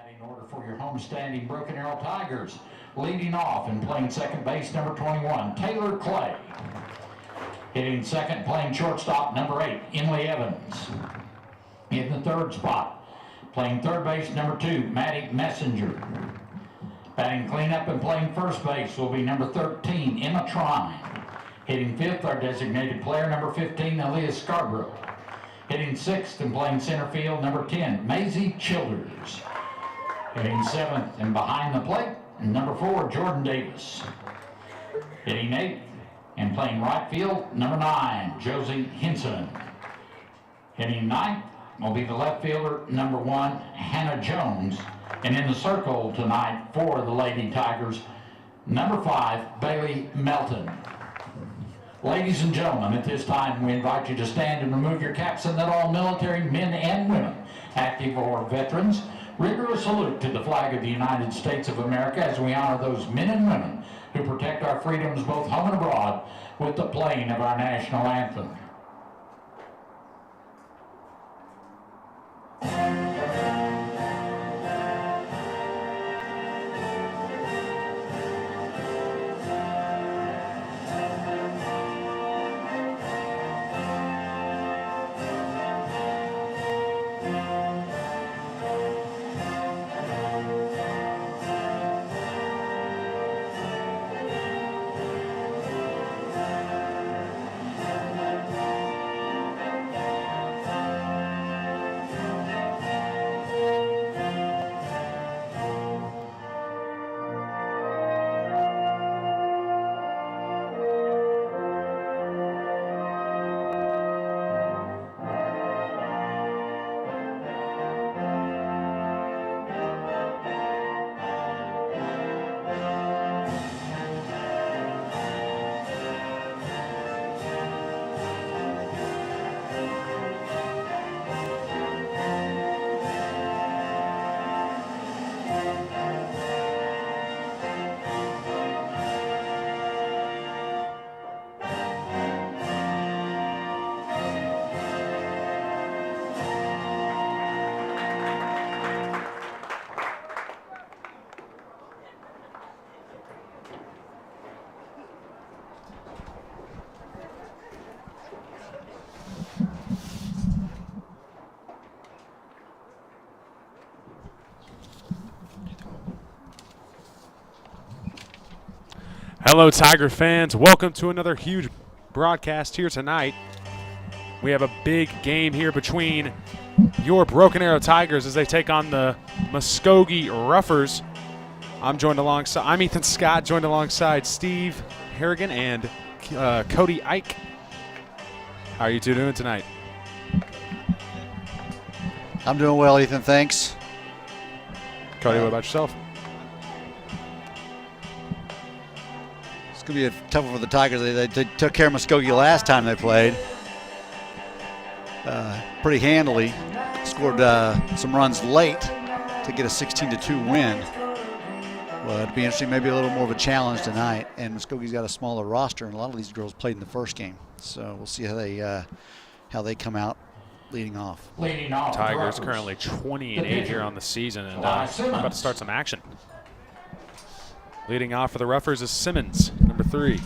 Batting order for your homestanding Broken Arrow Tigers. Leading off and playing second base, number 21, Taylor Clay. Hitting second, playing shortstop, number 8, Emily Evans. In the third spot, playing third base, number 2, Maddie Messenger. Batting cleanup and playing first base will be number 13, Emma Trine. Hitting fifth, our designated player, number 15, Aaliyah Scarborough. Hitting sixth and playing center field, number 10, Maisie Childers. Hitting seventh and behind the plate, number 4, Jordan Davis. Hitting eighth and playing right field, number 9, Josie Hinson. Hitting ninth will be the left fielder, number 1, Hannah Jones. And in the circle tonight for the Lady Tigers, number 5, Bailey Melton. Ladies and gentlemen, at this time we invite you to stand and remove your caps, and that all military men and women, active or veterans, render a salute to the flag of the United States of America as we honor those men and women who protect our freedoms both home and abroad with the playing of our national anthem. Hello, Tiger fans. Welcome to another huge broadcast here tonight. We have a big game here between your Broken Arrow Tigers as they take on the Muskogee Ruffers. I'm Ethan Scott, joined alongside Steve Harrigan and Cody Ike. How are you two doing tonight? I'm doing well, Ethan. Thanks. Cody, what about yourself? It's going to be tough for the Tigers. They took care of Muskogee last time they played pretty handily. Scored some runs late to get a 16-2 win. Well, it'd be interesting, maybe a little more of a challenge tonight. And Muskogee's got a smaller roster, and a lot of these girls played in the first game. So we'll see how they come out leading off. Tigers currently 20-8 here on the season, and we're about to start some action. Leading off for the Ruffers is Simmons, number 3.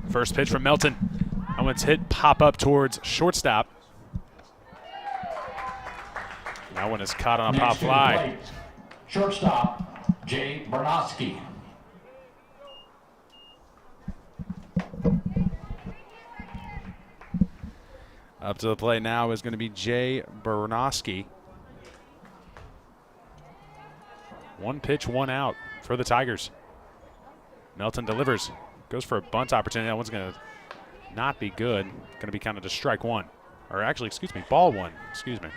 First pitch from Melton. That one's hit, pop up towards shortstop. That one is caught on a pop fly. Shortstop, Jay Bernowski. Up to the plate now is going to be Jay Bernowski. 1 pitch, 1 out for the Tigers. Melton delivers. Goes for a bunt opportunity. That one's going to not be good. Going to be counted to strike 1. Or actually, ball 1. Excuse me.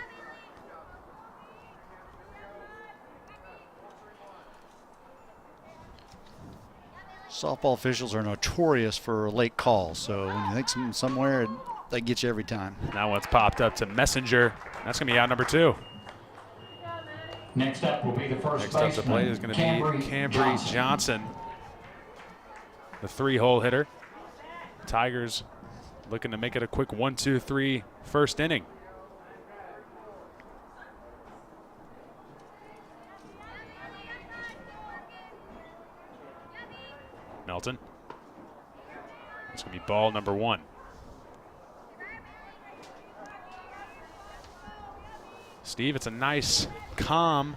Softball officials are notorious for late calls, so when you think somewhere, they get you every time. That one's popped up to Messenger. That's going to be out number 2. Next up will be the first Next up to plate is going to be Cambry Johnson, the 3-hole hitter. Tigers looking to make it a quick 1-2-3 first inning. Melton. It's going to be ball number 1. Steve, it's a nice, calm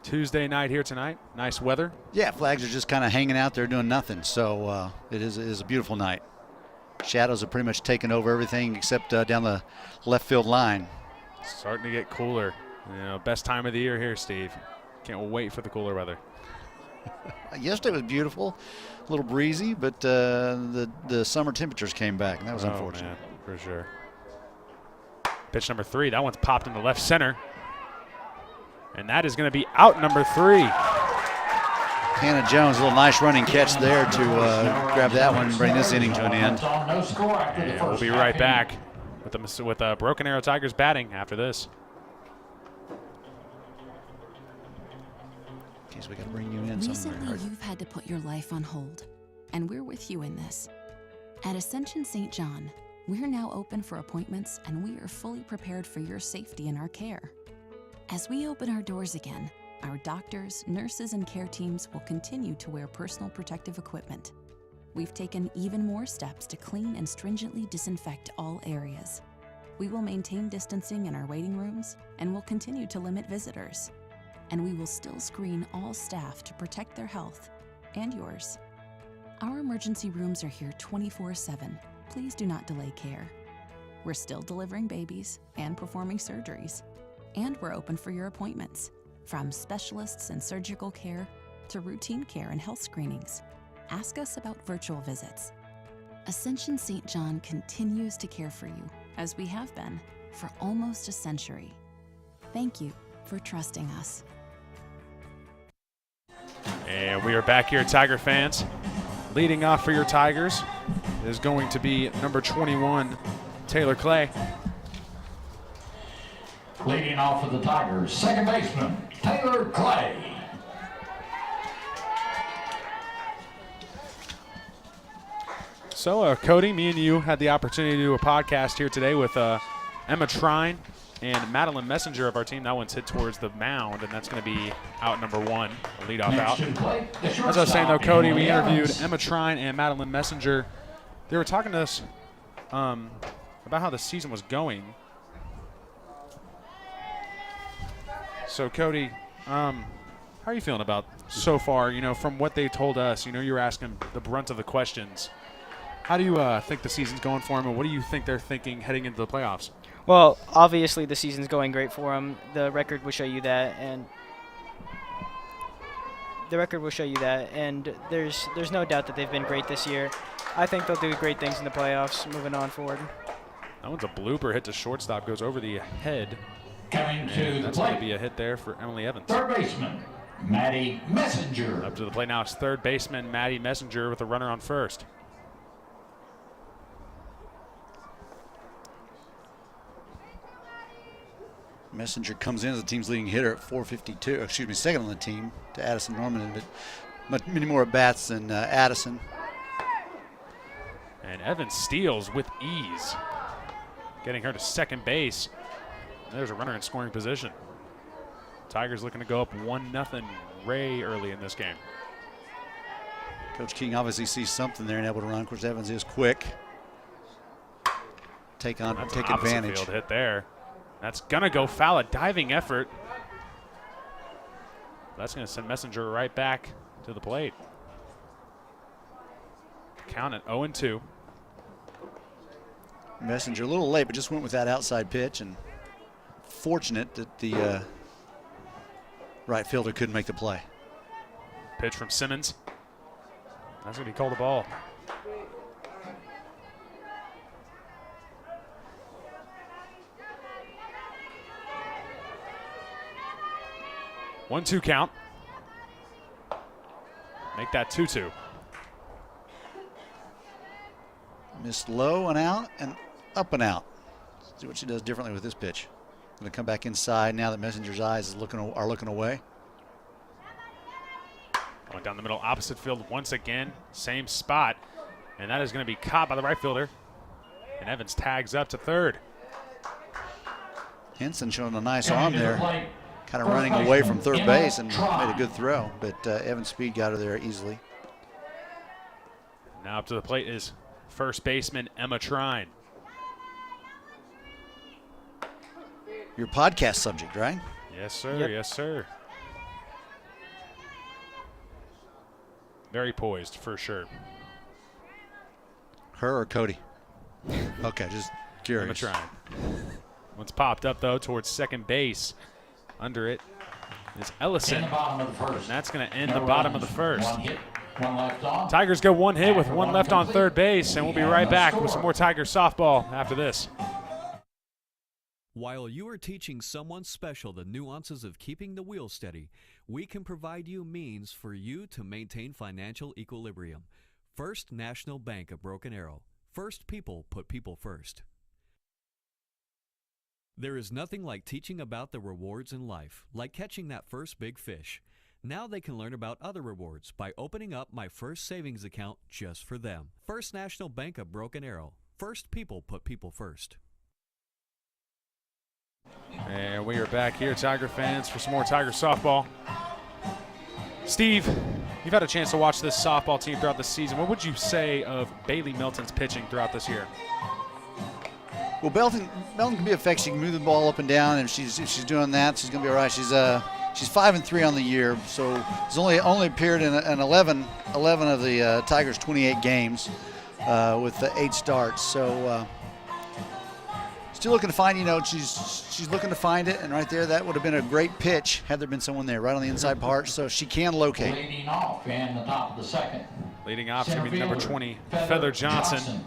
Tuesday night here tonight. Nice weather. Yeah, flags are just kind of hanging out there doing nothing. So it is a beautiful night. Shadows have pretty much taken over everything except down the left field line. Starting to get cooler. Best time of the year here, Steve. Can't wait for the cooler weather. Yesterday was beautiful, a little breezy, but the summer temperatures came back, and that was unfortunate. Man, for sure. Pitch number 3. That one's popped into left center. And that is going to be out number 3. Hannah Jones, a little nice running catch there to grab that one and bring this inning to an end. And we'll be right back with Broken Arrow Tigers batting after this. Geez, we got to bring you in somewhere. Recently, you've had to put your life on hold, and we're with you in this. At Ascension St. John, we're now open for appointments, and we are fully prepared for your safety and our care. As we open our doors again, our doctors, nurses, and care teams will continue to wear personal protective equipment. We've taken even more steps to clean and stringently disinfect all areas. We will maintain distancing in our waiting rooms, and will continue to limit visitors. And we will still screen all staff to protect their health and yours. Our emergency rooms are here 24/7. Please do not delay care. We're still delivering babies and performing surgeries. And we're open for your appointments, from specialists and surgical care to routine care and health screenings. Ask us about virtual visits. Ascension St. John continues to care for you, as we have been for almost a century. Thank you for trusting us. And we are back here, Tiger fans. Leading off for your Tigers is going to be number 21, Taylor Clay. Leading off for the Tigers, second baseman, Taylor Clay. So, Cody, me and you had the opportunity to do a podcast here today with Emma Trine and Madeline Messenger of our team. That one's hit towards the mound, and that's going to be out number 1, a leadoff out. As I was saying, though, Cody, we interviewed Emma Trine and Madeline Messenger. They were talking to us about how the season was going. So, Cody, how are you feeling about so far, from what they told us? You were asking the brunt of the questions. How do you think the season's going for them, and what do you think they're thinking heading into the playoffs? Well, obviously the season's going great for them. The record will show you that, and there's no doubt that they've been great this year. I think they'll do great things in the playoffs moving on forward. That one's a blooper hit to shortstop, goes over the head. Coming to the That's going to plate, be a hit there for Emily Evans. third baseman, Maddie Messenger. Up to the plate now, it's third baseman Maddie Messenger with a runner on first. Messenger comes in as the team's leading hitter at 452. Second on the team to Addison Norman, but many more at bats than Addison. And Evans steals with ease, getting her to second base. There's a runner in scoring position. Tigers looking to go up 1-0 Ray early in this game. Coach King obviously sees something there and able to run. Of course, Evans is quick. Take advantage. Field hit there. That's going to go foul, a diving effort. That's going to send Messenger right back to the plate. Count at 0-2. Messenger a little late, but just went with that outside pitch, and fortunate that the right fielder couldn't make the play. Pitch from Simmons. That's going to be called a ball. One-two count. Make that 2-2. Missed low and out and up and out. Let's see what she does differently with this pitch. Going to come back inside now that Messenger's eyes are looking away. Going down the middle, opposite field once again. Same spot. And that is going to be caught by the right fielder. And Evans tags up to third. Henson showing a nice Coming arm to the there. plate, Kind of first running away baseman, from third Emma base and Trine. made a good throw. But Evan's speed got her there easily. Now up to the plate is first baseman Emma Trine. Your podcast subject, right? Yes, sir. Yep. Yes, sir. Very poised, for sure. Her or Cody? Okay, just curious. Emma Trine. One's popped up, though, towards second base. Under it is Ellison. In the bottom of the first. And that's going to end No the bottom of the runs, first. One hit, one left on. Tigers go one hit with After one one left on complete, third base, and we'll be we have right no back score. with some more Tiger softball after this. While you are teaching someone special the nuances of keeping the wheel steady, we can provide you means for you to maintain financial equilibrium. First National Bank of Broken Arrow. First people put people first. There is nothing like teaching about the rewards in life, like catching that first big fish. Now they can learn about other rewards by opening up my first savings account just for them. First National Bank of Broken Arrow. First people put people first. And we are back here, Tiger fans, for some more Tiger softball. Steve, you've had a chance to watch this softball team throughout the season. What would you say of Bailey Milton's pitching throughout this year? Well, Belton can be effective. She can move the ball up and down, and if she's doing that, she's going to be all right. She's 5-3 on the year, so has only appeared in 11 of the Tigers' 28 games with the 8 starts. So still looking to find. She's looking to find it, and right there, that would have been a great pitch had there been someone there right on the inside part. So she can locate. Leading off in the top of the second. Leading off is Center going to be number fielder, 20, Feather Johnson.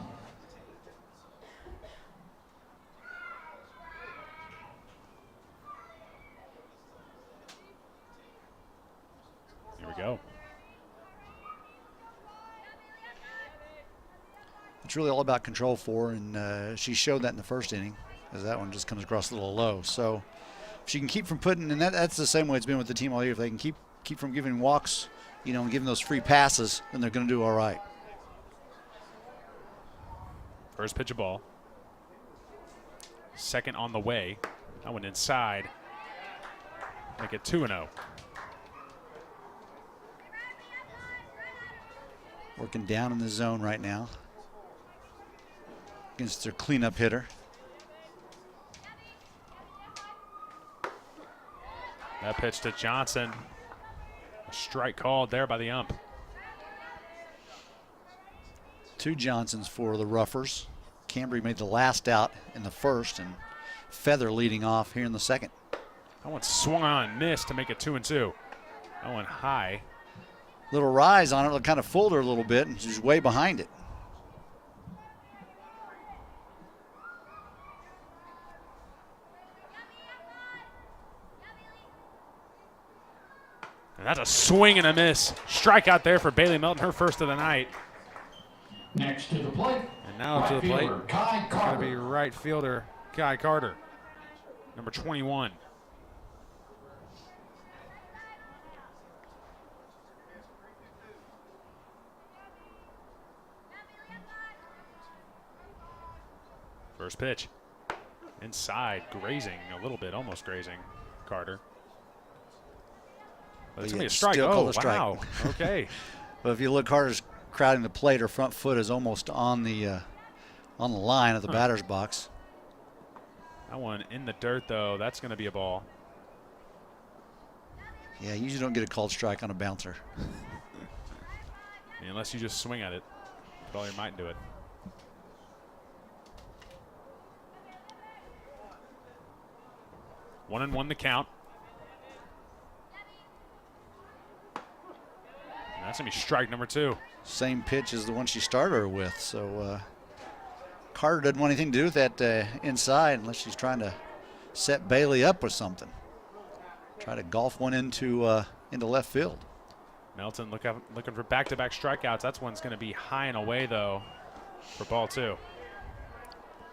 Here we go. It's really all about control for her, and she showed that in the first inning, as that one just comes across a little low. So if she can keep from putting, and that's the same way it's been with the team all year. If they can keep from giving walks, and giving those free passes, then they're going to do all right. First pitch of ball. Second on the way. That one inside. Make it 2-0. Working down in the zone right now against their cleanup hitter. That pitch to Johnson. A strike called there by the ump. 2 Johnsons for the Ruffers. Cambry made the last out in the first, and Feather leading off here in the second. That one swung on, missed to make it 2-2. That one high. Little rise on it, kind of fooled her a little bit, and she's way behind it. And that's a swing and a miss. Strikeout there for Bailey Milton, her first of the night. Next to the plate. And now to the plate, fielder, Kai going to Carter. be right fielder Kai Carter, number 21. First pitch. Inside, grazing a little bit, almost grazing Carter. But it's going to be a strike. Still Oh, called a strike. wow. Okay. But if you look, Carter's crowding the plate. Her front foot is almost on the line of the batter's box. That one in the dirt, though. That's going to be a ball. Yeah, you usually don't get a called strike on a bouncer. Unless you just swing at it. Put all your might into it. One and one the count. And that's going to be strike number 2. Same pitch as the one she started her with. So Carter doesn't want anything to do with that inside unless she's trying to set Bailey up with something. Try to golf one into left field. Melton looking for back-to-back strikeouts. That's one's going to be high and away, though, for ball 2.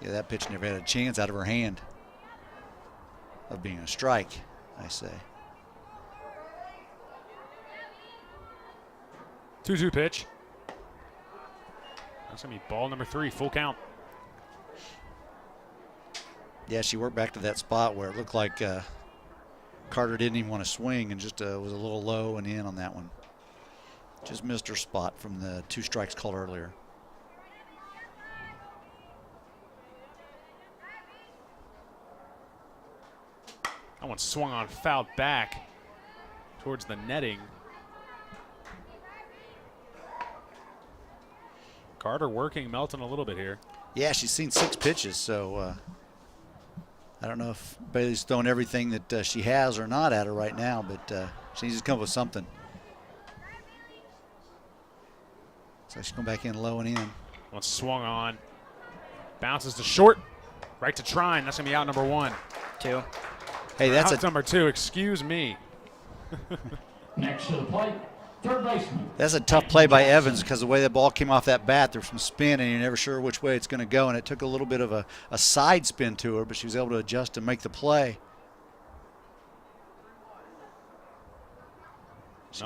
Yeah, that pitch never had a chance out of her hand of being a strike, I say. 2-2 pitch. That's going to be ball number 3, full count. Yeah, she worked back to that spot where it looked like Carter didn't even want to swing and just was a little low and in on that one. Just missed her spot from the 2 strikes called earlier. That one swung on, fouled back towards the netting. Carter working Melton a little bit here. Yeah, she's seen 6 pitches, so I don't know if Bailey's throwing everything that she has or not at her right now, but she needs to come up with something. So she's going back in low and in. One swung on, bounces to short, right to Trine. That's going to be out number 1. 2. Hey, that's Out number 2, excuse me. Next to the plate, third baseman. a tough play by Evans because the way the ball came off that bat, there's some spin and you're never sure which way it's going to go, and it took a little bit of a side spin to her, but she was able to adjust and make the play. She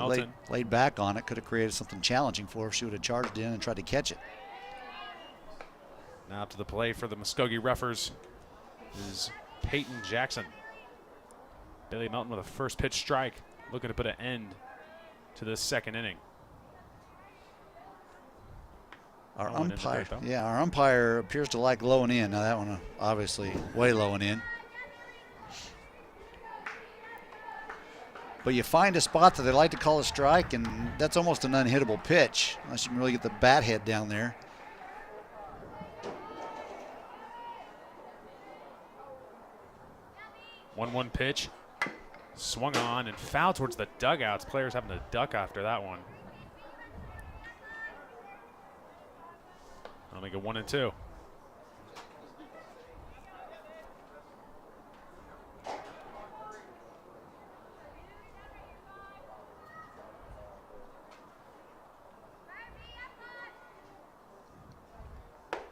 laid back on it, could have created something challenging for her if she would have charged in and tried to catch it. Now to the play for the Muskogee Roughers is Peyton Jackson. Bailey Melton with a first pitch strike, looking to put an end to this second inning. Our umpire appears to like low and in. Now that one obviously way low and in. But you find a spot that they like to call a strike, and that's almost an unhittable pitch unless you can really get the bat head down there. One pitch, swung on and fouled towards the dugouts. Players having to duck after that one. I'll make it 1-2.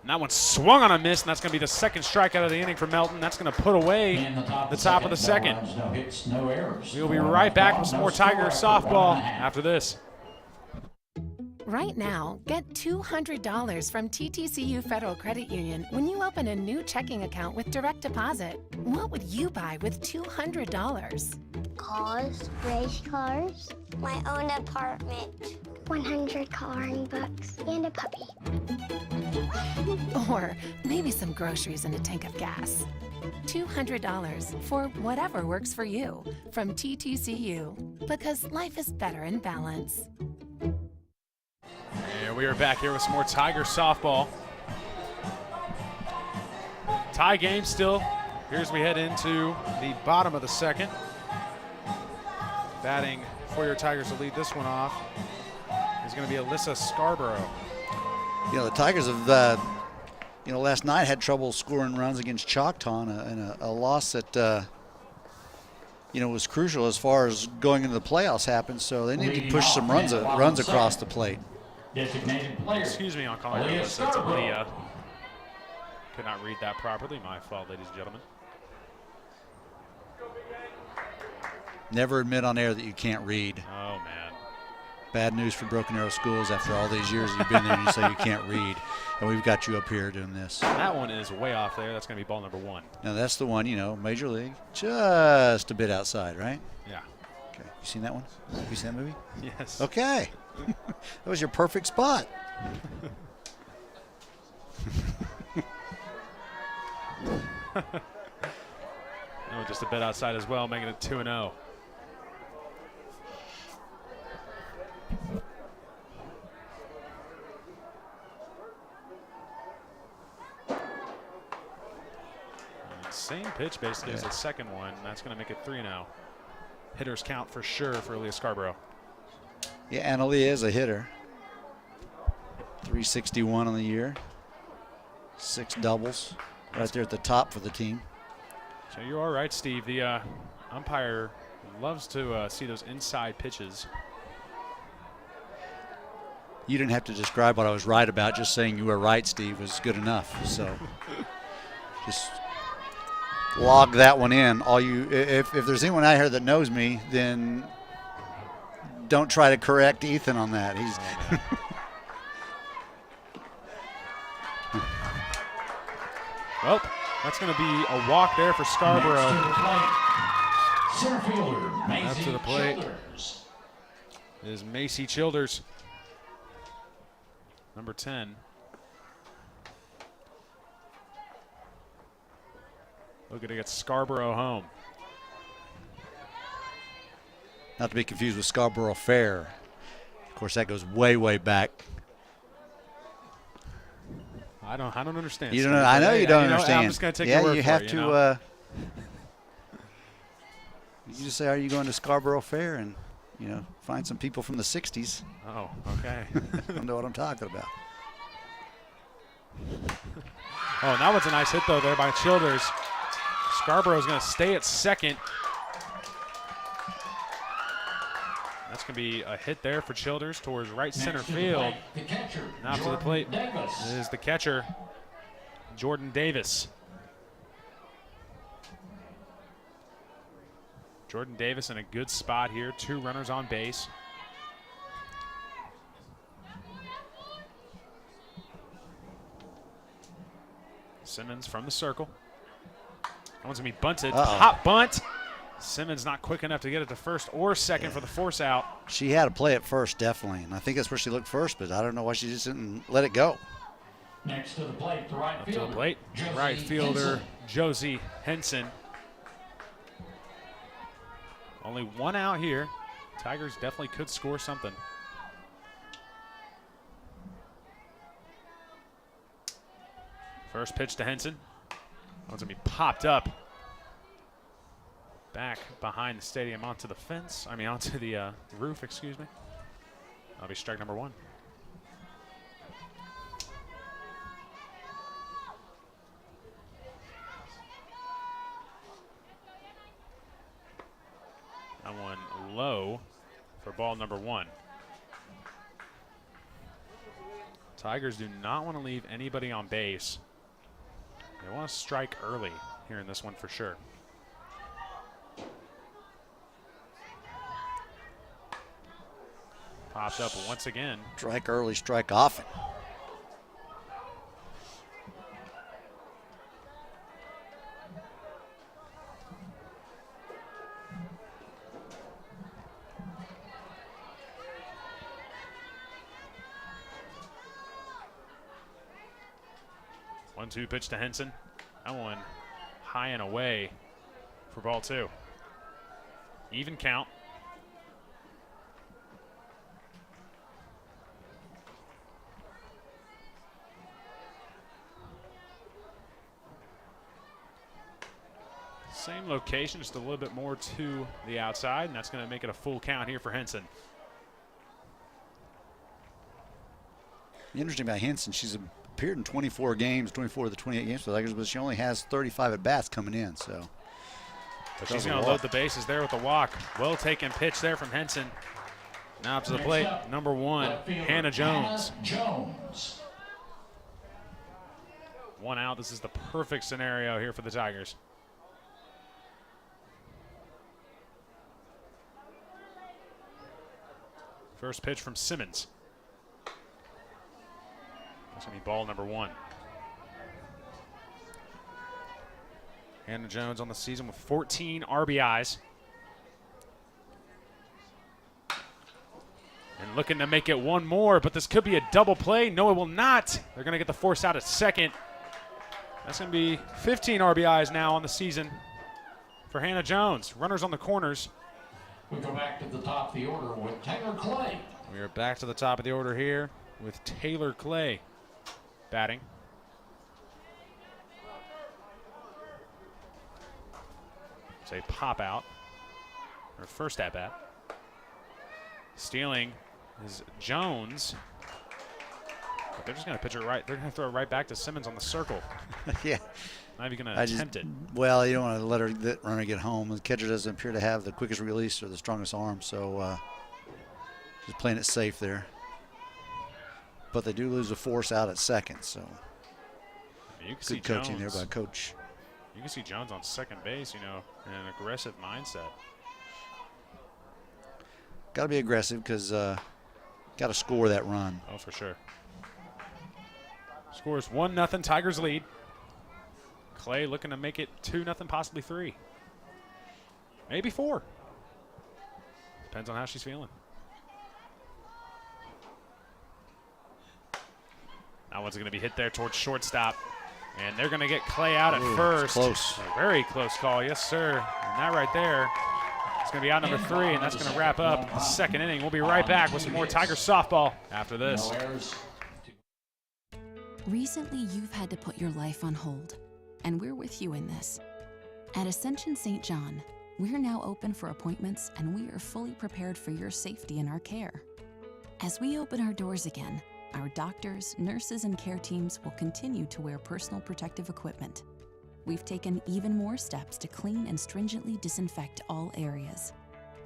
And that one swung on a miss, and that's going to be the second strikeout of the inning for Melton. That's going to put away the top of the second. No runs, no hits, no errors. We'll be right back with some more Tiger softball after this. Right now, get $200 from TTCU Federal Credit Union when you open a new checking account with direct deposit. What would you buy with $200? Cars, race cars, my own apartment, 100 coloring books, and a puppy. Or maybe some groceries and a tank of gas. $200 for whatever works for you from TTCU, because life is better in balance. And we are back here with some more Tiger softball. Tie game still. Here as we head into the bottom of the second. Batting for your Tigers to lead this one off is going to be Alyssa Scarborough. You know, the Tigers have, last night had trouble scoring runs against Choctaw in a loss that, was crucial as far as going into the playoffs happened. So they need to push some runs across the plate. Designated player. Excuse me on calling her Alyssa. It's Aaliyah. Could not read that properly. My fault, ladies and gentlemen. Never admit on air that you can't read. Oh, man. Bad news for Broken Arrow Schools after all these years you've been there and you say you can't read. And we've got you up here doing this. That one is way off there. That's going to be ball number 1. Now that's the one, Major League, just a bit outside, right? Yeah. Okay. You seen that one? Have you seen that movie? Yes. Okay. That was your perfect spot. No, just a bit outside as well, making it 2-0. Same pitch basically as the second one. That's going to make it 3-0. Hitters count for sure for Aaliyah Scarborough. Yeah, and Aaliyah is a hitter. 361 on the year. 6 doubles. Right there at the top for the team. So you are right, Steve. The umpire loves to see those inside pitches. You didn't have to describe what I was right about. Just saying you were right, Steve, was good enough. So just log that one in. If there's anyone out here that knows me, then don't try to correct Ethan on that. He's well, That's going to be a walk there for Scarborough. Next to the plate, center fielder, Up Maisie to the plate Childers. is Macy Childers, number 10. Looking to get Scarborough home. Not to be confused with Scarborough Fair. Of course, that goes way, way back. I don't understand. You don't Steve, know. I know but you don't I'm understand. just going to take yeah, your word you for have it, to. you know? You just say, "Are you going to Scarborough Fair?" And find some people from the '60s. Oh, okay. I don't know what I'm talking about. Oh, that was a nice hit, though, there by Childers. Scarborough's going to stay at second. That's going to be a hit there for Childers towards right center field. The catcher, Now to the plate Davis. is the catcher, Jordan Davis. Jordan Davis in a good spot here. 2 runners on base. Simmons from the circle. That one's going to be bunted. Hot bunt. Simmons not quick enough to get it to first or second for the force out. She had to play at first, definitely. And I think that's where she looked first, but I don't know why she just didn't let it go. Next to the plate, the right Up to fielder. the plate. Josie Right fielder, Henson. Josie Henson. Only 1 out here. Tigers definitely could score something. First pitch to Henson. One's going to be popped up. Back behind the stadium onto the fence. Onto the roof, excuse me. That'll be strike number 1. That one low for ball number 1. Tigers do not want to leave anybody on base. They want to strike early here in this one for sure. Popped up once again. Strike early, strike often. One-two pitch to Henson. That one high and away for ball 2. Even count. Same location, just a little bit more to the outside, and that's going to make it a full count here for Henson. Interesting about Henson, she's appeared in 24 games, 24 of the 28 games for the Tigers, but she only has 35 at-bats coming in, so. But she's going to load the bases there with the walk. Well taken pitch there from Henson. Now up to the plate, number 1, Hannah Jones. Jones. 1 out. This is the perfect scenario here for the Tigers. First pitch from Simmons. That's going to be ball number 1. Hannah Jones on the season with 14 RBIs. And looking to make it 1 more, but this could be a double play. No, it will not. They're going to get the force out at second. That's going to be 15 RBIs now on the season for Hannah Jones. Runners on the corners. We go back to the top of the order with Taylor Clay. We are back to the top of the order here with Taylor Clay batting. It's a pop out, or first at bat. Stealing is Jones. But they're just going to pitch it right. They're going to throw it right back to Simmons on the circle. Yeah. Not even going to attempt it. Well, you don't want to let that runner get home. The catcher doesn't appear to have the quickest release or the strongest arm, so just playing it safe there. But they do lose a force out at second, so You can see good coaching Jones. there by Coach. You can see Jones on second base, you know, in an aggressive mindset. Got to be aggressive because got to score that run. Oh, for sure. Scores 1-0, Tigers lead. Clay looking to make it 2-0, possibly 3. Maybe 4. Depends on how she's feeling. That one's going to be hit there towards shortstop. And they're going to get Clay out at first. Close. A very close call, yes, sir. And that right there is going to be out number 3, and that's going to wrap up the second inning. We'll be right back with some more Tiger softball after this. Recently, you've had to put your life on hold, and we're with you in this. At Ascension St. John, we're now open for appointments, and we are fully prepared for your safety and our care. As we open our doors again, our doctors, nurses, and care teams will continue to wear personal protective equipment. We've taken even more steps to clean and stringently disinfect all areas.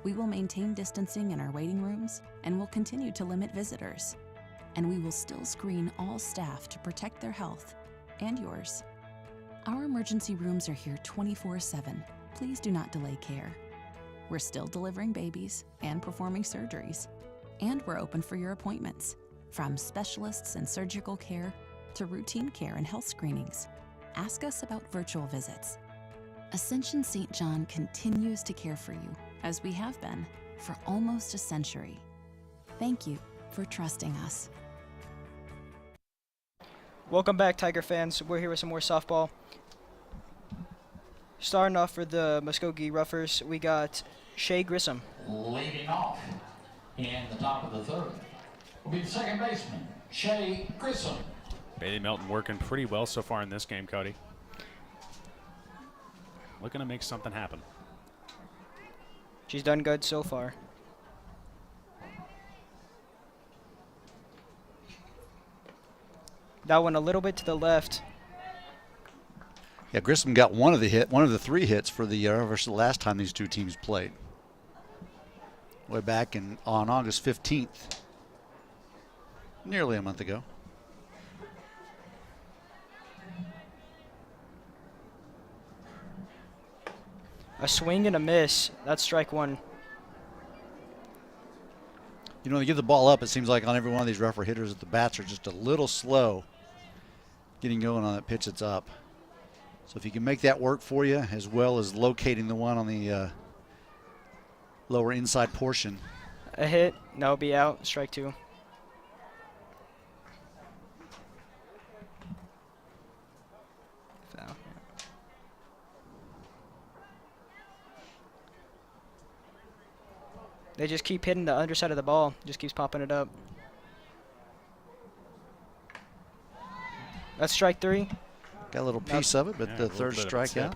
We will maintain distancing in our waiting rooms, and will continue to limit visitors. And we will still screen all staff to protect their health and yours. Our emergency rooms are here 24/7. Please do not delay care. We're still delivering babies and performing surgeries. And we're open for your appointments, from specialists and surgical care to routine care and health screenings. Ask us about virtual visits. Ascension St. John continues to care for you, as we have been for almost a century. Thank you for trusting us. Welcome back, Tiger fans. We're here with some more softball. Starting off for the Muskogee Roughers, we got Shay Grissom. Leading off in the top of the third will be the second baseman, Shay Grissom. Bailey Melton working pretty well so far in this game, Cody. Looking to make something happen. She's done good so far. That one a little bit to the left. Yeah, Grissom got one of the 3 hits for the versus the last time these two teams played. Way back on August 15th, nearly a month ago. A swing and a miss. That's strike 1. You know, they give the ball up, it seems like on every one of these rougher hitters that the bats are just a little slow getting going on that pitch that's up. So if you can make that work for you, as well as locating the one on the lower inside portion. A hit. No, be out. Strike 2. Foul. They just keep hitting the underside of the ball. Just keeps popping it up. That's strike 3. Got a little piece of it, but the third strikeout.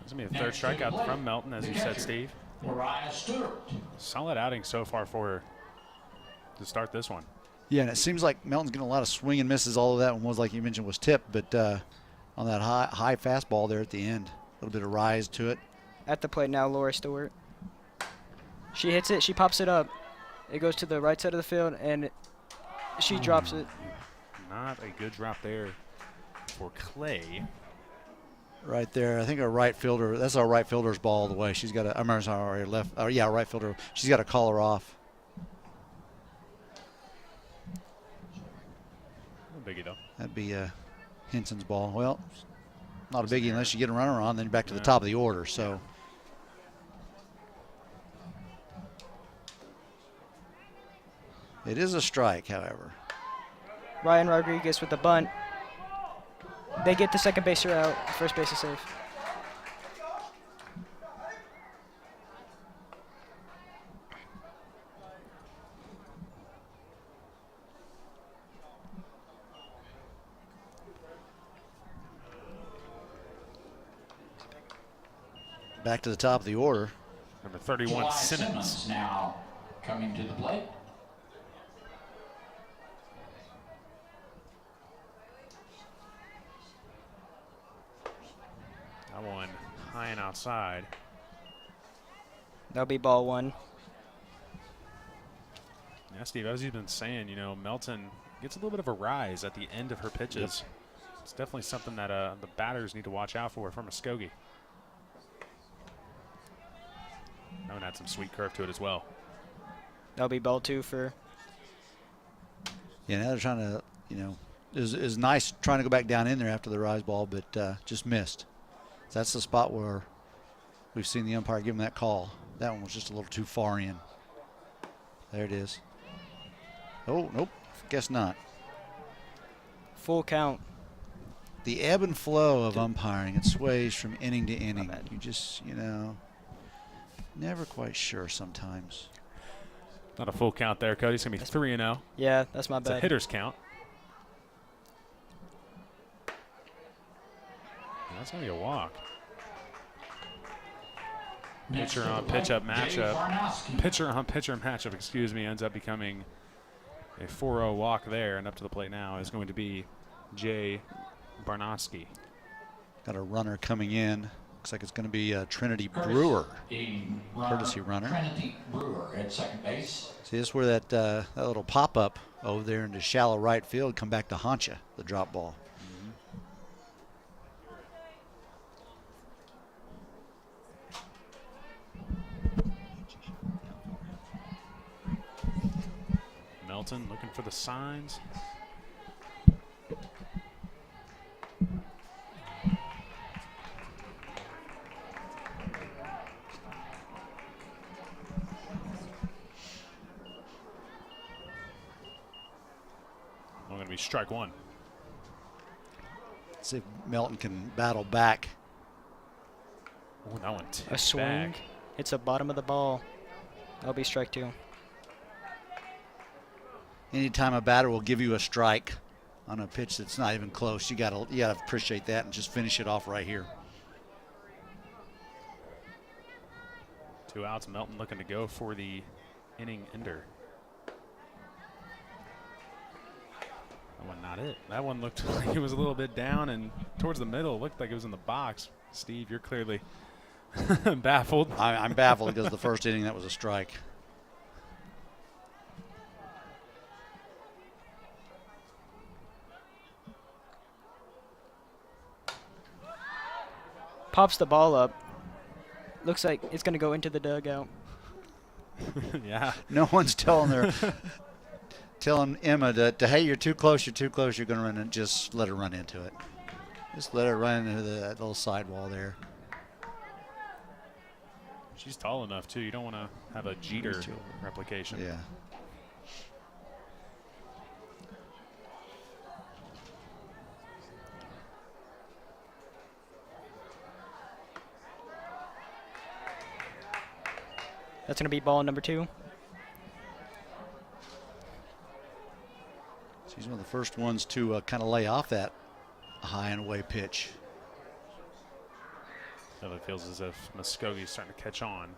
This is going to be the third strikeout from Melton, as you said, Steve. Mariah Stewart. Solid outing so far for her to start this one. Yeah, and it seems like Melton's getting a lot of swing and misses. All of that one was, like you mentioned, was tipped, but on that high fastball there at the end, a little bit of rise to it. At the plate now, Laura Stewart. She hits it. She pops it up. It goes to the right side of the field, and she drops it. Not a good drop there for Clay. Right there, I think our right fielder. That's our right fielder's ball all the way. She's got to. I'm sorry, left. Yeah, right fielder. She's got to call her off. No biggie though. That'd be Henson's ball. Well, not a biggie unless you get a runner on. Then you're back to the top of the order. So. It is a strike, however. Ryan Rodriguez with the bunt. They get the second baser out. First base is safe. Back to the top of the order. Number 31, July Simmons. Now coming to the plate. That one high and outside. That'll be ball 1. Yeah, Steve, as you've been saying, you know, Melton gets a little bit of a rise at the end of her pitches. Yep. It's definitely something that the batters need to watch out for from Muskogee. That one had some sweet curve to it as well. That'll be ball 2 for. Yeah, now they're trying to, is nice trying to go back down in there after the rise ball, but just missed. That's the spot where we've seen the umpire give him that call. That one was just a little too far in. There it is. Oh, nope. Guess not. Full count. The ebb and flow of umpiring, it sways from inning to inning. You just, never quite sure sometimes. Not a full count there, Cody. It's going to be 3-0. Yeah, that's my It's bad. a hitter's count. That's going to be a walk. Pitcher on pitch-up matchup. Pitcher on pitcher matchup, excuse me, ends up becoming a 4-0 walk there. And up to the plate now is going to be Jay Barnowski. Got a runner coming in. Looks like it's going to be Trinity Brewer. Courtesy runner. Trinity Brewer at second base. See, this is where that little pop-up over there into shallow right field come back to haunt you, the drop ball. Melton looking for the signs. Going to be strike one. See if Melton can battle back. Oh, that one tipped A swing. back. It's the bottom of the ball. That'll be strike two. Anytime a batter will give you a strike on a pitch that's not even close, you gotta appreciate that and just finish it off right here. 2 outs. Melton looking to go for the inning ender. That one not it. That one looked like it was a little bit down and towards the middle. It looked like it was in the box. Steve, you're clearly baffled. I'm baffled because the first inning that was a strike. Pops the ball up. Looks like it's going to go into the dugout. Yeah. No one's telling Emma that, hey, you're too close, you're going to run and just let her run into it. Just let her run into that little sidewall there. She's tall enough, too. You don't want to have a Jeter replication. Yeah. That's going to be ball number two. She's one of the first ones to kind of lay off that high and away pitch. It feels as if Muskogee's starting to catch on.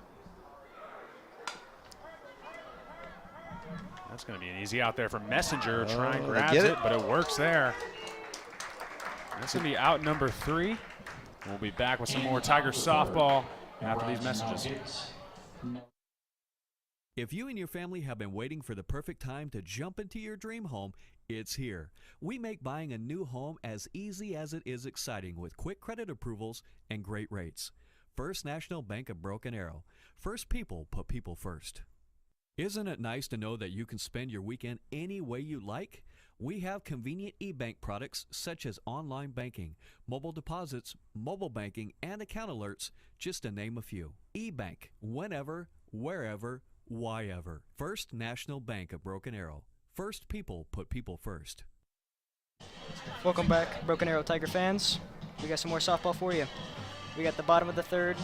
That's going to be an easy out there for Messenger. Try and grabs it, but it works there. That's going to be out number 3. We'll be back with some more Tiger softball after these messages. If you and your family have been waiting for the perfect time to jump into your dream home, it's here. We make buying a new home as easy as it is exciting with quick credit approvals and great rates. First National Bank of Broken Arrow. First people put people first. Isn't it nice to know that you can spend your weekend any way you like? We have convenient e-bank products such as online banking, mobile deposits, mobile banking, and account alerts, just to name a few. E-bank, whenever, wherever, why ever. First National Bank of Broken Arrow. First people put people first. Welcome back, Broken Arrow Tiger fans. We got some more softball for you. We got the bottom of the third.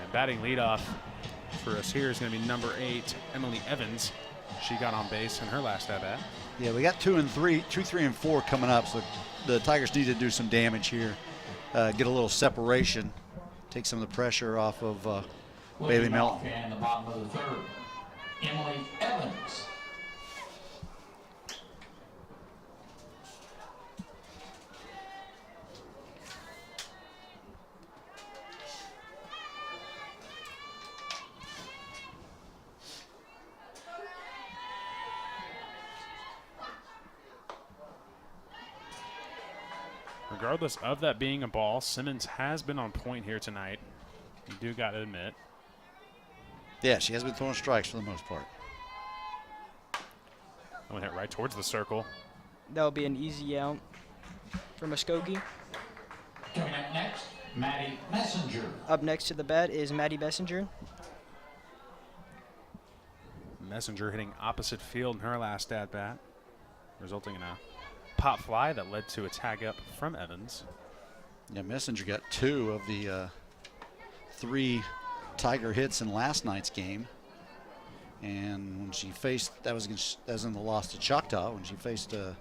And batting leadoff for us here is going to be number 8, Emily Evans. She got on base in her last at-bat. Yeah, we got 2, 3, and 4 coming up, so the Tigers need to do some damage here. Get a little separation. Take some of the pressure off of Bailey Melton. And the bottom of the third, Emily Evans. Regardless of that being a ball, Simmons has been on point here tonight. You do got to admit. Yeah, she has been throwing strikes for the most part. I went right towards the circle. That'll be an easy out for Muskogee. Coming up next, Maddie Messenger. Up next to the bat is Maddie Messenger. Messenger hitting opposite field in her last at bat, resulting in a pop fly that led to a tag up from Evans. Yeah, Messenger got 2 of the 3 Tiger hits in last night's game. And when she faced, that was in the loss to Choctaw, when she faced the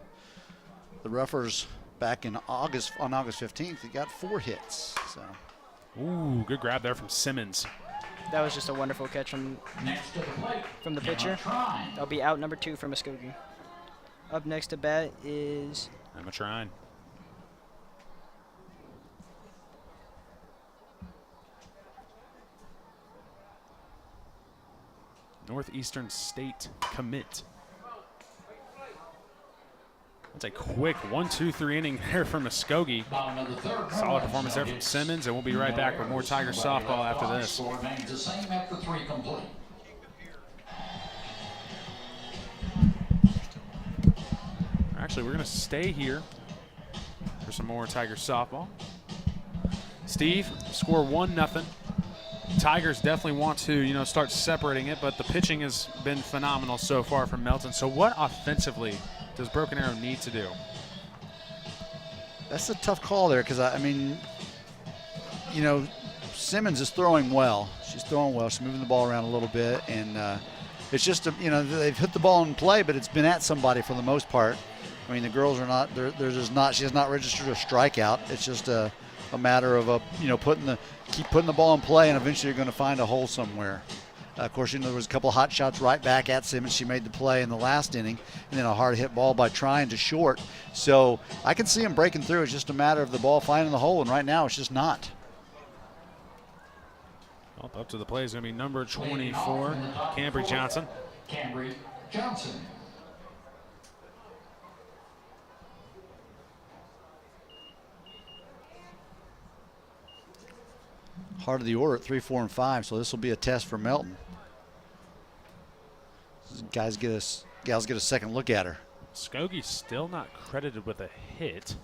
Roughers back in August, on August 15th, he got 4 hits. So, ooh, good grab there from Simmons. That was just a wonderful catch from the pitcher. That'll be out number 2 for Muskogee. Up next to bat is Emma Trine. Northeastern State commit. That's a quick 1-2-3 inning there from Muskogee. Solid performance there from Simmons, and we'll be right back with more Tiger softball after this. Actually, we're going to stay here for some more Tiger softball. Steve, score 1-0. Tigers definitely want to, start separating it, but the pitching has been phenomenal so far from Melton. So what offensively does Broken Arrow need to do? that's a tough call there because, Simmons is throwing well. She's throwing well. She's moving the ball around a little bit, and it's just, they've hit the ball in play, but it's been at somebody for the most part. I mean, the girls are not, they're just not, she has not registered a strikeout. It's just a matter of, keep putting the ball in play, and eventually you're going to find a hole somewhere. Of course, there was a couple of hot shots right back at Simmons. She made the play in the last inning, and then a hard hit ball by trying to short. So I can see him breaking through. It's just a matter of the ball finding the hole, and right now it's just not. Well, up to the play is going to be number 24, Cambry Johnson. Cambry Johnson. Heart of the order at 3, 4, and 5, so this will be a test for Melton. Gals get a second look at her. Muskogee still not credited with a hit.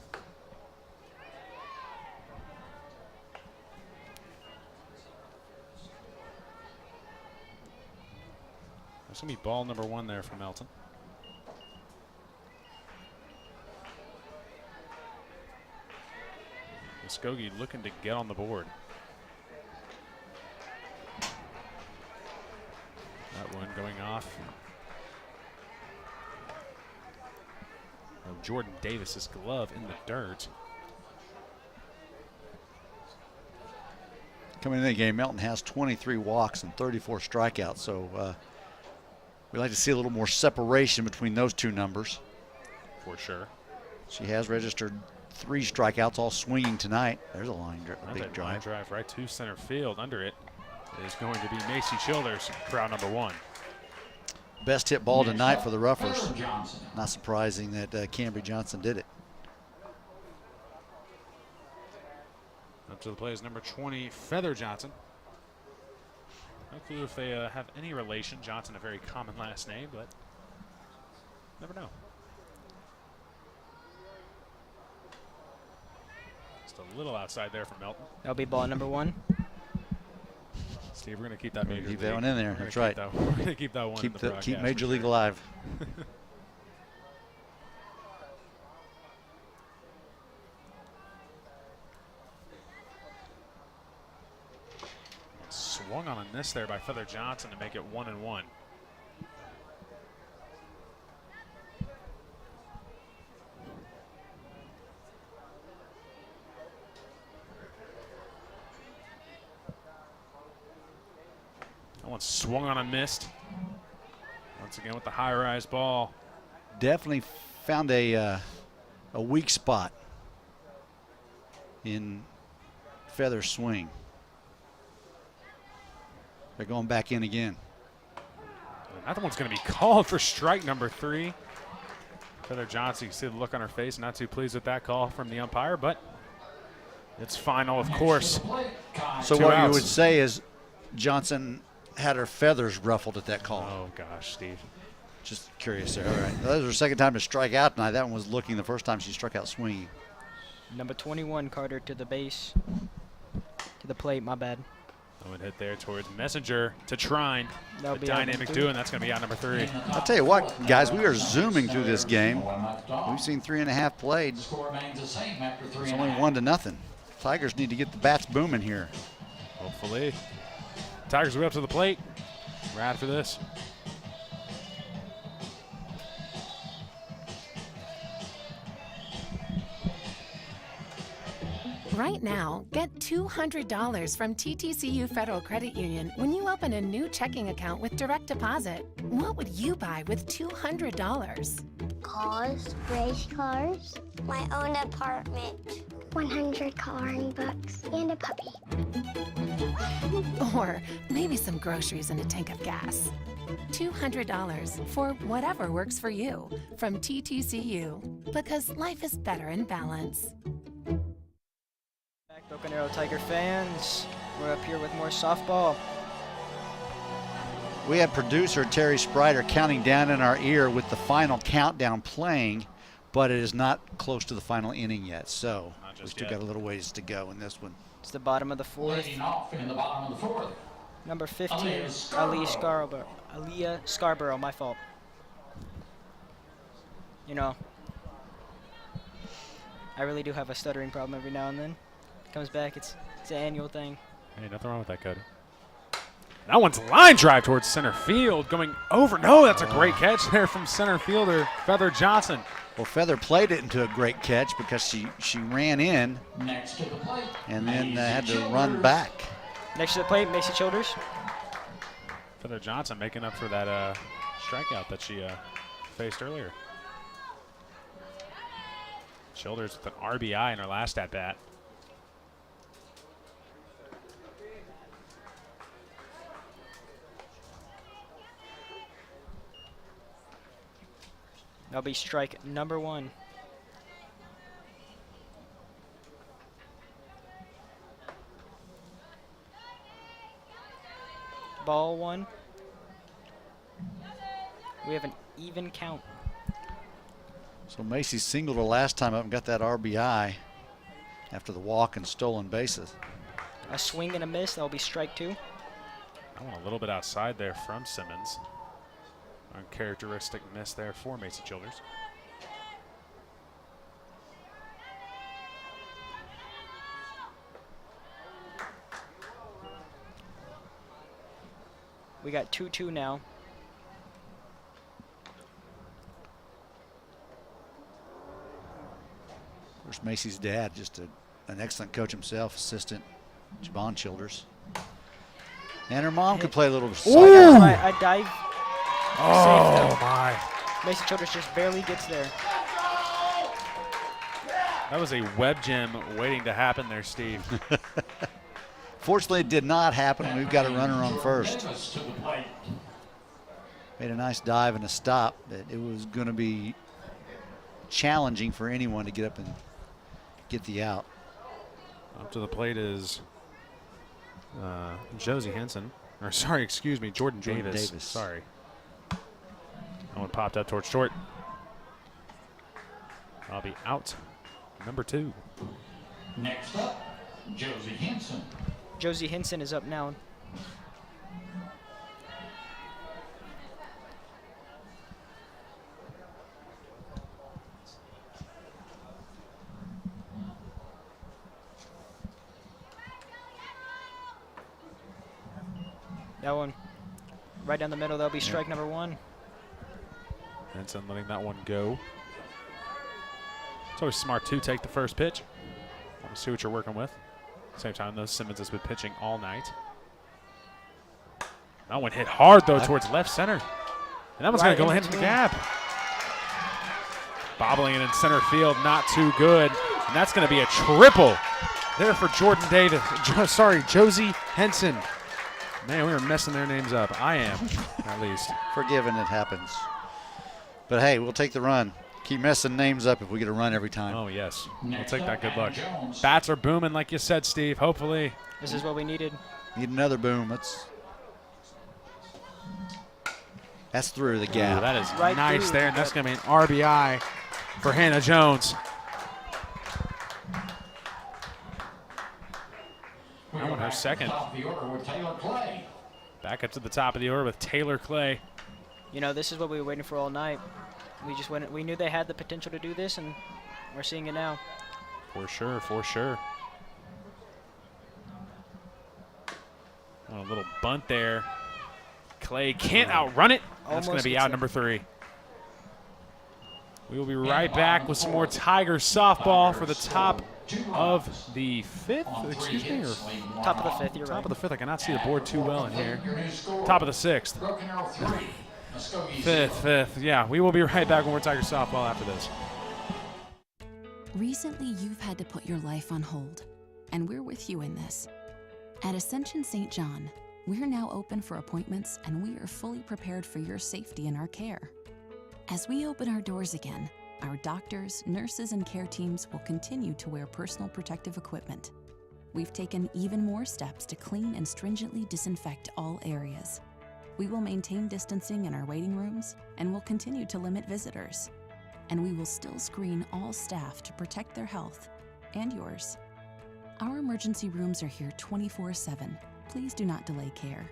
That's going to be ball number 1 there for Melton. Muskogee looking to get on the board. That one going off. Jordan Davis's glove in the dirt. Coming into the game, Melton has 23 walks and 34 strikeouts, so we'd like to see a little more separation between those two numbers. For sure. She has registered 3 strikeouts, all swinging tonight. There's a big drive. Line drive right to center field. Under it is going to be Macy Childers, crowd number 1. Best hit ball tonight for the Roughers. Not surprising that Cambry Johnson did it. Up to the play is number 20, Feather Johnson. No clue if they have any relation. Johnson, a very common last name, but never know. Just a little outside there for Melton. That'll be ball number 1. Steve, we're going to keep that Major League. Keep that one in there. That's right. We're going to keep that one in the broadcast. Keep Major League alive. Swung on a miss there by Feather Johnson to make it 1-1. That one swung on and missed. Once again with the high-rise ball. Definitely found a weak spot in Feather's swing. They're going back in again. That one's going to be called for strike number 3. Feather Johnson, you can see the look on her face, not too pleased with that call from the umpire, but it's final, of course. So what you would say is Johnson had her feathers ruffled at that call. Oh, gosh, Steve. Just curious there. All right. That was her second time to strike out tonight. That one was looking the first time she struck out swinging. Number 21, Carter, to the base. To the plate, my bad. That one hit there towards Messenger to Trine. That'll The be out dynamic number duo, and that's going to be out number 3. I'll tell you what, guys, we are zooming through this game. We've seen 3.5 played. Score remains the same after 3 It's and a only half. 1-0. Tigers need to get the bats booming here. Hopefully. Tigers will be up to the plate right after this. Right now, get $200 from TTCU Federal Credit Union when you open a new checking account with direct deposit. What would you buy with $200? Cars, race cars, my own apartment, 100 coloring books, and a puppy. Or maybe some groceries and a tank of gas. $200 for whatever works for you from TTCU, because life is better in balance. Back, Broken Arrow Tiger fans. We're up here with more softball. We have producer Terry Sprider counting down in our ear with the final countdown playing, but it is not close to the final inning yet. So we've still got a little ways to go in this one. It's the bottom of the 4th. Leading off in the bottom of the 4th. Number 15, Aaliyah Aaliyah Scarborough, my fault. You know, I really do have a stuttering problem every now and then. It comes back, it's an annual thing. Hey, nothing wrong with that, Cody. That one's line drive towards center field, going over. No, that's a great catch there from center fielder Feather Johnson. Well, Feather played it into a great catch because she ran in Next to the plate. and then had to Macy run Childers. back. Next to the plate, Macy Childers. Feather Johnson making up for that strikeout that she faced earlier. Childers with an RBI in her last at-bat. That'll be strike number 1. Ball 1. We have an even count. So Macy singled her last time up and got that RBI after the walk and stolen bases. A swing and a miss. That'll be strike 2. I went a little bit outside there from Simmons. Uncharacteristic miss there for Macy Childers. We got 2-2 now. Of course, Macy's dad, just an excellent coach himself, assistant Javon Childers. And her mom could play a little side. I dive. Oh, my. Macy Childers just barely gets there. That was a web gem waiting to happen there, Steve. Fortunately, it did not happen, and we've got a runner on first. Davis to the plate. Made a nice dive and a stop. It was going to be challenging for anyone to get up and get the out. Up to the plate is Josie Henson. Or sorry, excuse me, Jordan Davis. Sorry. That one popped up towards short. I'll be out. Number 2. Next up, Josie Henson. Josie Henson is up now. That one right down the middle. That'll be strike number 1. Henson letting that one go. It's always smart to take the first pitch. Want to see what you're working with. Same time, though, Simmons has been pitching all night. That one hit hard, though, towards left center. And that one's going to go into the gap. Bobbling it in center field, not too good. And that's going to be a triple there for Jordan Davis. Josie Henson. Man, we were messing their names up. I am, at least. Forgiven, it happens. But hey, we'll take the run. Keep messing names up if we get a run every time. Oh, yes. We'll take that good luck. Bats are booming, like you said, Steve. Hopefully. This is what we needed. Need another boom. That's through the Ooh, gap. that is Right nice through, there, and that's but- going to be an RBI for Hannah Jones. We want her second. Top of the order with Taylor Clay. Back up to the top of the order with Taylor Clay. You know, this is what we were waiting for all night. We knew they had the potential to do this, and we're seeing it now. For sure, for sure. Oh, a little bunt there. Clay can't outrun it. That's going to Almost be gets out it. number 3. We will be right back with some more Tigers softball for the top of the 5th. Excuse me, or Top of the 5th, you're top right. of the 5th. I cannot see the board too well in here. Top of the 6th. Broken Arrow 3. Muskogee 5th. Yeah, we will be right back with more Tigers softball after this. Recently, you've had to put your life on hold, and we're with you in this. At Ascension St. John, we're now open for appointments, and we are fully prepared for your safety and our care. As we open our doors again, our doctors, nurses, and care teams will continue to wear personal protective equipment. We've taken even more steps to clean and stringently disinfect all areas. We will maintain distancing in our waiting rooms, and will continue to limit visitors. And we will still screen all staff to protect their health and yours. Our emergency rooms are here 24/7. Please do not delay care.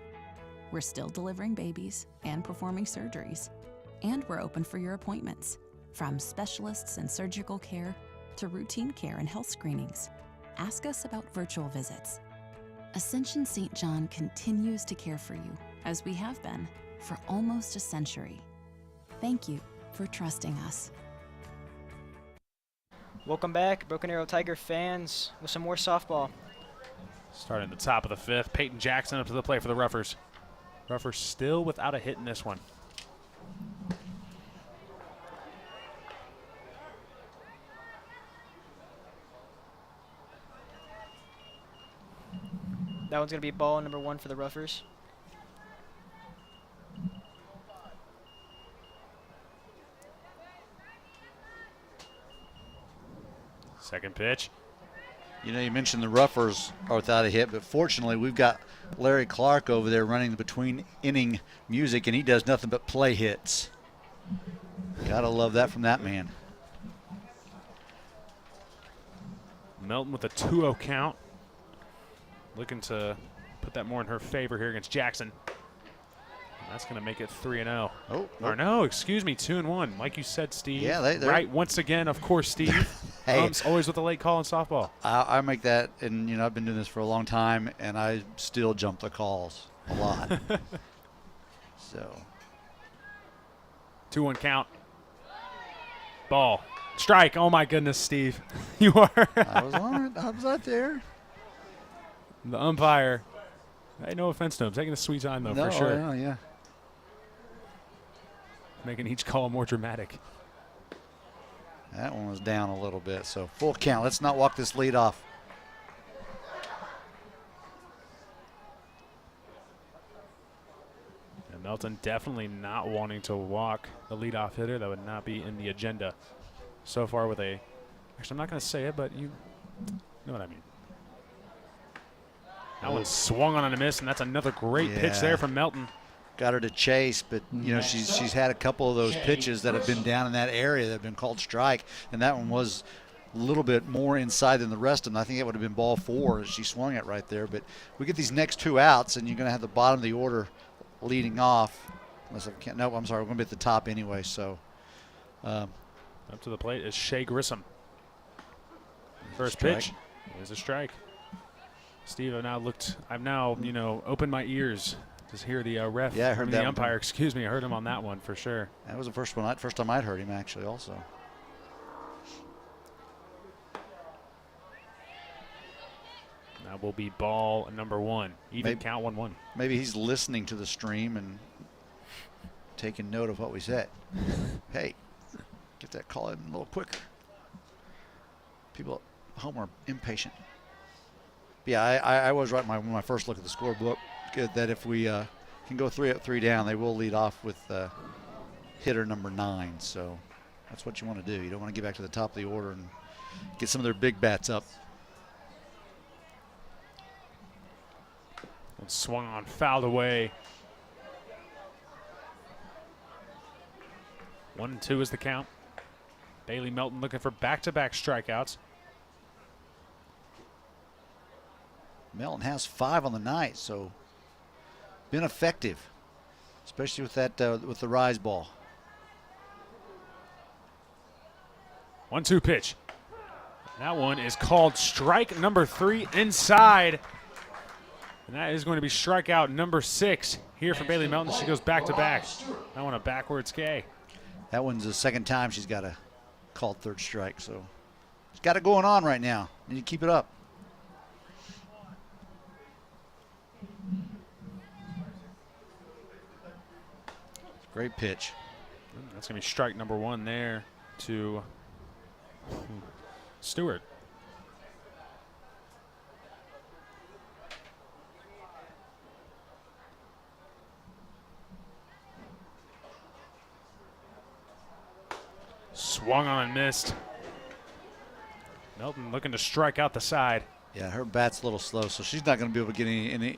We're still delivering babies and performing surgeries. And we're open for your appointments, from specialists and surgical care to routine care and health screenings. Ask us about virtual visits. Ascension St. John continues to care for you, as we have been for almost a century. Thank you for trusting us. Welcome back, Broken Arrow Tiger fans, with some more softball. Starting at the top of the 5th, Peyton Jackson up to the plate for the Ruffers. Ruffers still without a hit in this one. That one's going to be ball number 1 for the Ruffers. Second pitch. You know, you mentioned the Ruffers are without a hit, but fortunately we've got Larry Clark over there running the between inning music, and he does nothing but play hits. Gotta love that from that man. Melton with a 2-0 count. Looking to put that more in her favor here against Jackson. And that's going to make it 3-0. Oh, Or no, excuse me, 2-1. Like you said, Steve. Yeah, they're right. Once again, of course, Steve. Hey. Always with a late call in softball. I make that, and you know I've been doing this for a long time, and I still jump the calls a lot. So 2-1 count. Ball. Strike. Oh my goodness, Steve. You are. I was on it. I was out there. The umpire. Hey, no offense to him. Taking a sweet time though, No, for sure. yeah. Making each call more dramatic. That one was down a little bit, so full count. Let's not walk this lead off. And Melton definitely not wanting to walk the leadoff hitter. That would not be in the agenda so far with a. Actually, I'm not going to say it, but you know what I mean. That one swung on and a miss, and that's another great pitch there from Melton. Got her to chase, but you know she's had a couple of those pitches that have been down in that area that have been called strike, and that one was a little bit more inside than the rest of them. I think it would have been ball 4 as she swung it right there. But we get these next 2 outs, and you're going to have the bottom of the order leading off. Unless I can't. No, I'm sorry. We're going to be at the top anyway. So up to the plate is Shea Grissom. First strike. pitch is a strike. Steve, I've now opened my ears to hear the ref. Yeah, I heard the that umpire. one. Excuse me, I heard him on that one for sure. That was the first time I'd heard him actually also. That will be ball number 1. Even count 1-1. Maybe he's listening to the stream and taking note of what we said. Hey, get that call in a little quicker. People at home are impatient. Yeah, I was right when my first look at the scorebook that if we can go 3 up, 3 down, they will lead off with hitter number 9. So that's what you want to do. You don't want to get back to the top of the order and get some of their big bats up. And swung on, fouled away. 1-2 is the count. Bailey Melton looking for back-to-back strikeouts. Melton has 5 on the night, so been effective, especially with that with the rise ball. 1-2 pitch. That one is called strike number 3 inside. And that is going to be strikeout number 6 here for Bailey Melton. She goes back-to-back. That one a backwards K. That one's the second time she's got a called third strike, so she's got it going on right now. Need to keep it up. Great pitch. That's going to be strike number 1 there to Stewart. Swung on and missed. Melton looking to strike out the side. Yeah, her bat's a little slow, so she's not going to be able to get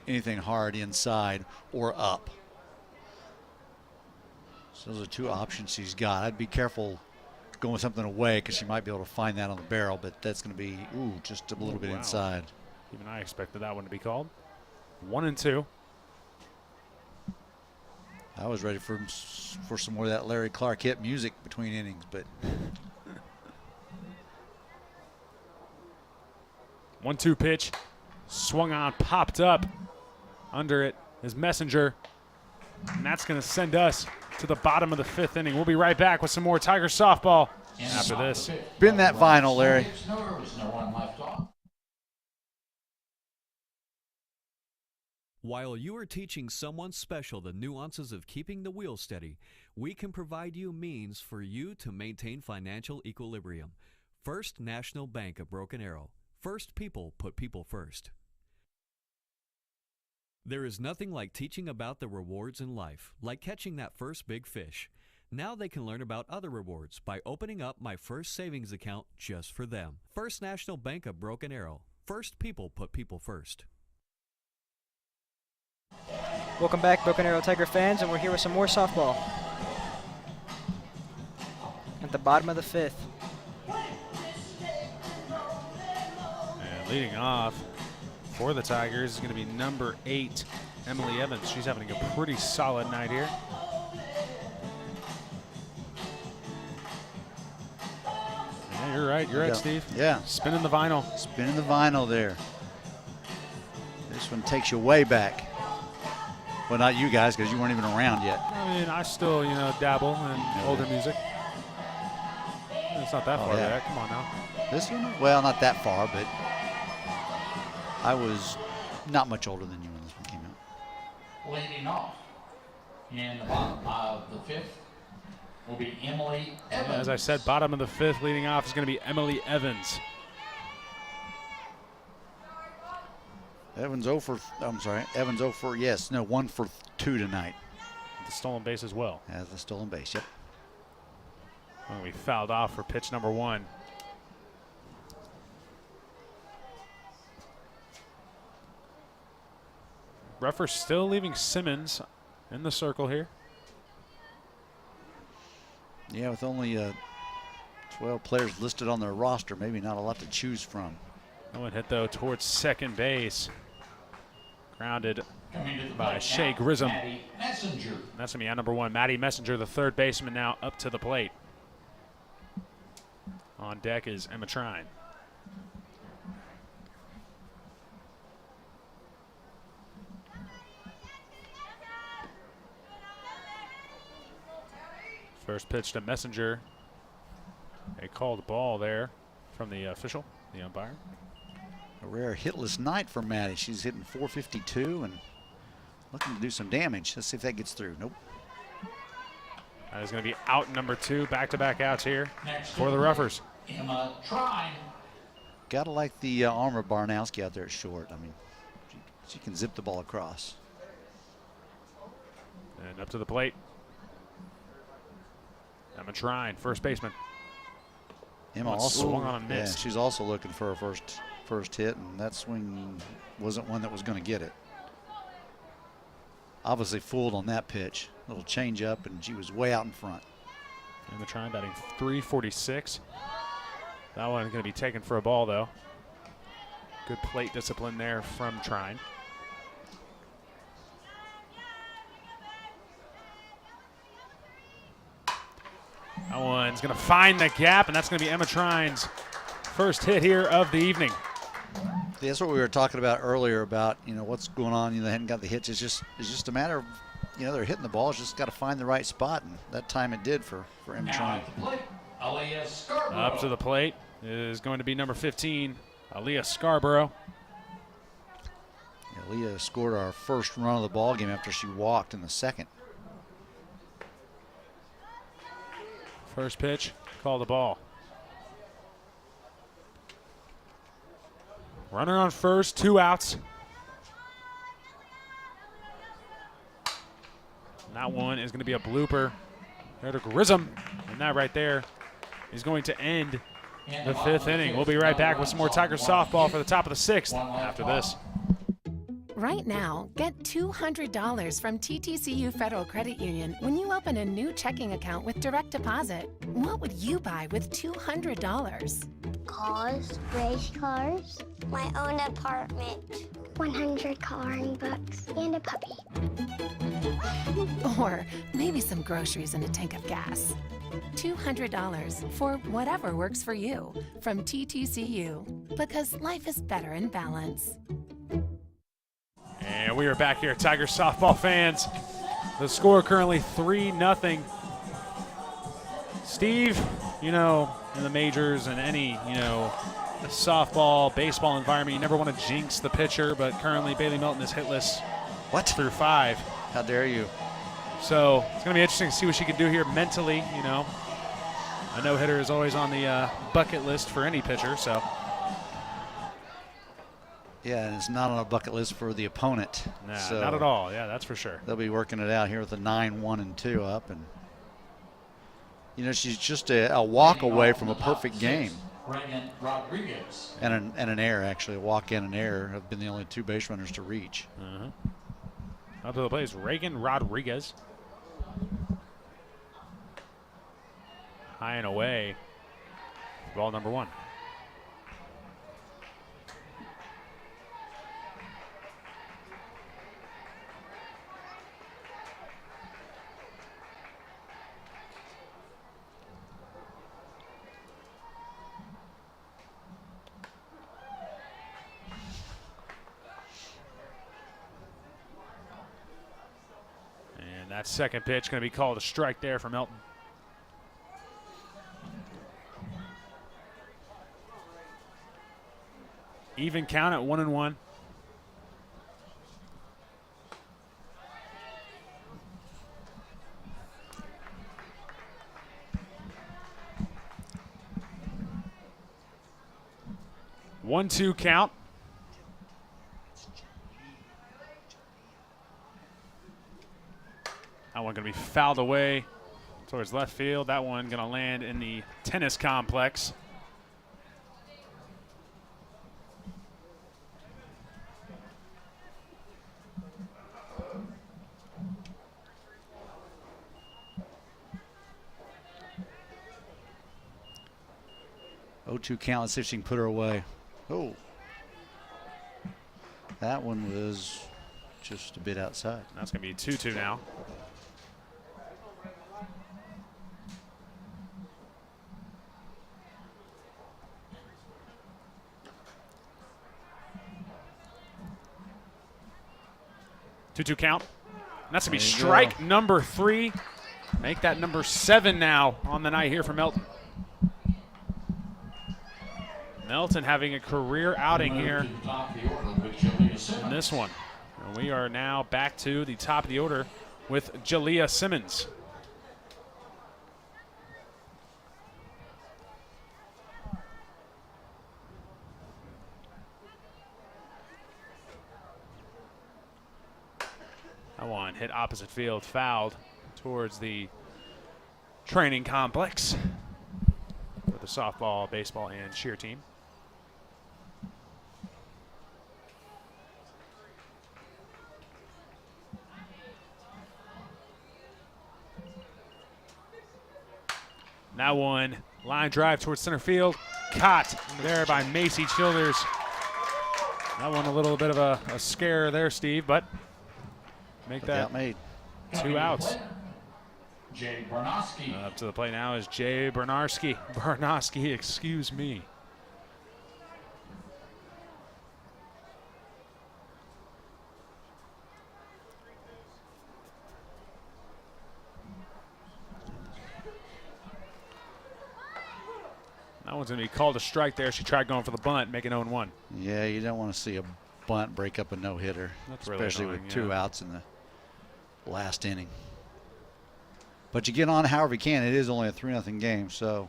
anything hard inside or up. So those are 2 options she's got. I'd be careful going with something away because she might be able to find that on the barrel, but that's going to be, just a little bit inside. Even I expected that one to be called. 1-2. I was ready for some more of that Larry Clark hit music between innings, but 1-2 pitch. Swung on, popped up. Under it is Messenger. And that's going to send us to the bottom of the 5th inning. We'll be right back with some more Tiger softball after this. Bend that vinyl, Larry. No one left off. While you are teaching someone special the nuances of keeping the wheel steady, we can provide you means for you to maintain financial equilibrium. First National Bank of Broken Arrow. First people put people first. There is nothing like teaching about the rewards in life, like catching that first big fish. Now they can learn about other rewards by opening up my first savings account just for them. First National Bank of Broken Arrow. First people put people first. Welcome back, Broken Arrow Tiger fans, and we're here with some more softball. At the bottom of the 5th. And leading off for the Tigers is going to be number 8, Emily Evans. She's having a pretty solid night here. Yeah, you're right. You're right, Steve. Yeah. Spinning the vinyl. Spinning the vinyl there. This one takes you way back. Well, not you guys, because you weren't even around yet. I mean, I still, dabble in older music. It's not that far back. Come on now. This one? Well, not that far, but I was not much older than you when this one came out. Leading off in the bottom of the 5th will be Emily Evans. As I said, bottom of the 5th leading off is going to be Emily Evans. Evans 0 for, yes, no, 1 for 2 tonight. The stolen base as well. Has the stolen base, yep. Well, we fouled off for pitch number 1. Ruffer still leaving Simmons in the circle here. Yeah, with only 12 players listed on their roster, maybe not a lot to choose from. That one hit, though, towards second base. Grounded by Shea Grissom. That's going to be out number 1. Maddie Messenger, the third baseman, now up to the plate. On deck is Emma Trine. First pitch to Messenger. A called ball there from the official, the umpire. A rare hitless night for Maddie. She's hitting 452 and looking to do some damage. Let's see if that gets through. Nope. That is going to be out number 2. Back-to-back outs here for the Ruffers. Emma Trine. Gotta like the arm of Barnowski out there at short. I mean, she can zip the ball across. And up to the plate. Emma Trine, first baseman. Emma also swung on and missed. Yeah, she's also looking for her first hit, and that swing wasn't one that was going to get it. Obviously fooled on that pitch. Little change up, and she was way out in front. And the Trine batting .346. That one going to be taken for a ball, though. Good plate discipline there from Trine. That one's going to find the gap, and that's going to be Emma Trine's first hit here of the evening. That's what we were talking about earlier about, what's going on. They hadn't got the hits. It's just a matter of, they're hitting the ball. It's just got to find the right spot, and that time it did for Emma Trine. Up to the plate is going to be number 15, Aaliyah Scarborough. Aaliyah scored our first run of the ball game after she walked in the second. First pitch, call the ball. Runner on first, 2 outs. And that one is going to be a blooper. There to Grissom, and that right there is going to end the 5th inning. We'll be right back with some more Tigers softball for the top of the 6th after this. Right now, get $200 from TTCU Federal Credit Union when you open a new checking account with direct deposit. What would you buy with $200? Cars, race cars, my own apartment, 100 coloring books, and a puppy. Or maybe some groceries and a tank of gas. $200 for whatever works for you from TTCU, because life is better in balance. And we are back here, Tigers softball fans. The score currently 3-0. Steve, in the majors and any, softball, baseball environment, you never want to jinx the pitcher, but currently Bailey Melton is hitless. What? Through 5. How dare you? So it's going to be interesting to see what she can do here mentally, A no-hitter is always on the bucket list for any pitcher, so. Yeah, and it's not on a bucket list for the opponent. Nah, so not at all. Yeah, that's for sure. They'll be working it out here with a 9-1-2 up. And, she's just a walk away from a perfect game. And an error, actually. A walk and an error have been the only 2 base runners to reach. Up to the plate is Reagan Rodriguez. High and away. Ball number 1. That second pitch going to be called a strike there for Melton. Even count at 1-1. One-two count. That one going to be fouled away towards left field. That one going to land in the tennis complex. Oh-2 count. Let's see if she can put her away. Oh. That one was just a bit outside. That's going to be 2-2 now. Two-two count. And that's going to be strike number 3. Make that number 7 now on the night here for Melton. Melton having a career outing here in this one. And we are now back to the top of the order with Jalea Simmons. That one hit opposite field, fouled towards the training complex for the softball, baseball, and cheer team. That one, line drive towards center field. Caught there by Macy Childers. That one a little bit of a scare there, Steve, but make that made. 2 outs. Jay Bernowski. Up to the plate now is Jay Bernarski. Bernowski, excuse me. That one's going to be called a strike there. She tried going for the bunt, making 0-1. Yeah, you don't want to see a bunt break up a no-hitter, That's really especially annoying, with 2 yeah. outs in the last inning. But you get on however you can. It is only a 3-0 game, so.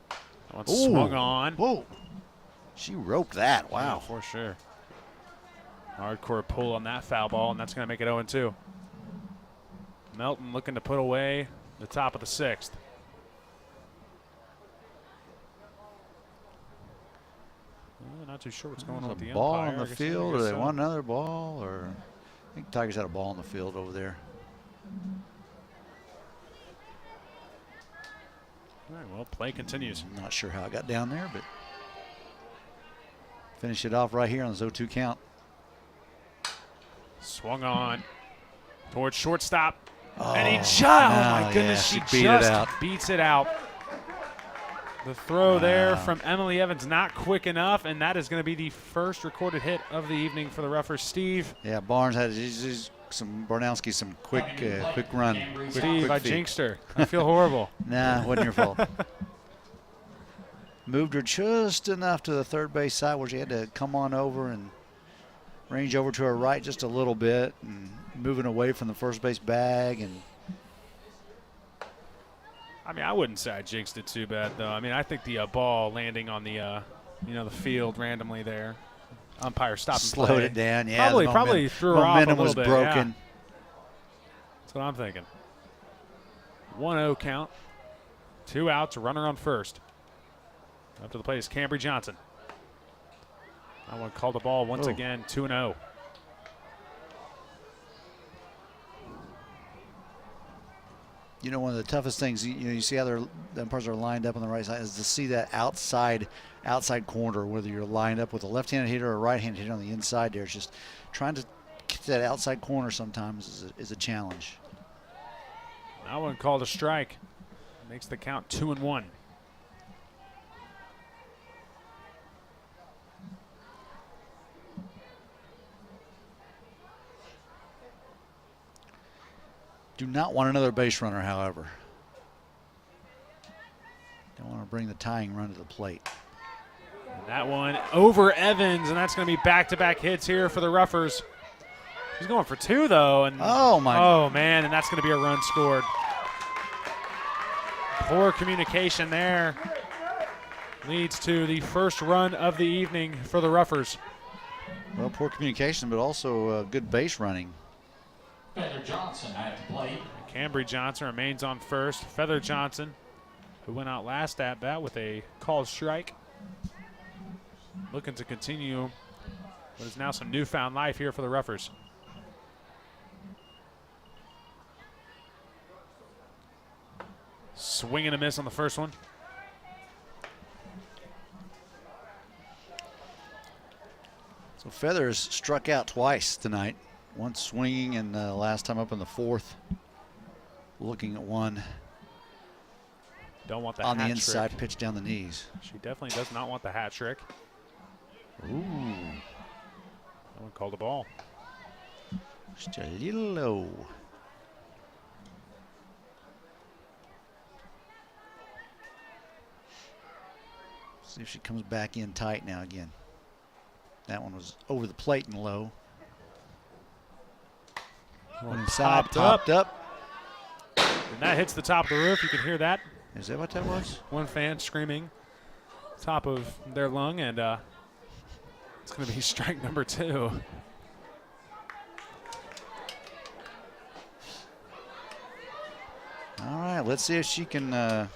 That one swung on. Whoa. She roped that. Wow. Yeah, for sure. Hardcore pull on that foul ball, and that's going to make it 0-2. Melton looking to put away the top of the 6th. Not too sure what's going on with the ball umpire. on the I guess field, or they so. want another ball, or I think Tigers had a ball on the field over there. All right, well, play continues. I'm not sure how it got down there, but finish it off right here on the 0-2 count. Swung on towards shortstop. Oh, And he just, oh no, my goodness, yeah, she she beat it just out. beats it out. The throw there from Emily Evans not quick enough, and that is going to be the first recorded hit of the evening for the Ruffers. Steve. Yeah, Barnes had some Bornowski, some quick run. Steve, I feet. jinxed her. I feel horrible. Nah, wasn't your fault. Moved her just enough to the third base side where she had to come on over and range over to her right just a little bit, and moving away from the first base bag. And I mean, I wouldn't say I jinxed it too bad, though. I mean, I think the ball landing on the, the field randomly there. Umpire stopped and slowed played. it down. Yeah, Probably threw her off a momentum little was bit. broken. Yeah. That's what I'm thinking. 1-0 count. 2 outs, a runner on first. Up to the plate is Cambry Johnson. That one called the ball once again, 2-0. You know, one of the toughest things, you see how the umpires are lined up on the right side, is to see that outside corner, whether you're lined up with a left-handed hitter or a right-handed hitter on the inside there. It's just trying to get to that outside corner sometimes is a challenge. That one called a strike. Makes the count 2-1. Do not want another base runner, however. Don't want to bring the tying run to the plate. And that one over Evans, and that's going to be back-to-back hits here for the Ruffers. He's going for 2, though. And oh, man, and that's going to be a run scored. Poor communication there leads to the first run of the evening for the Ruffers. Well, poor communication, but also good base running. Feather Johnson at the plate. Cambry Johnson remains on first. Feather Johnson, who went out last at bat with a called strike, looking to continue what is now some newfound life here for the Ruffers. Swing and a miss on the first one. So Feathers struck out twice tonight. Once swinging and last time up in the 4th. Looking at one Don't want the on the hat inside trick. pitch down the knees. She definitely does not want the hat trick. Ooh. That one called a ball. Just a little low. See if she comes back in tight now again. That one was over the plate and low. One inside, popped up. And that hits the top of the roof. You can hear that. Is that what that was? One fan screaming top of their lung, and it's going to be strike number 2. All right, let's see if she can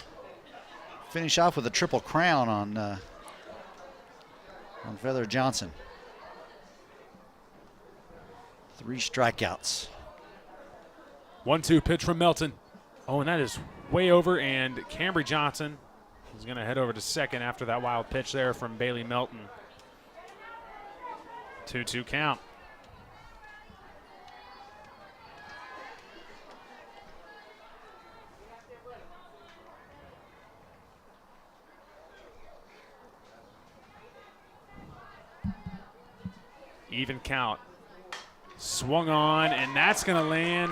finish off with a triple crown on Feather Johnson. 3 strikeouts. 1-2 pitch from Melton. Oh, and that is way over, and Cambry Johnson is going to head over to second after that wild pitch there from Bailey Melton. 2-2 count. Even count. Swung on, and that's going to land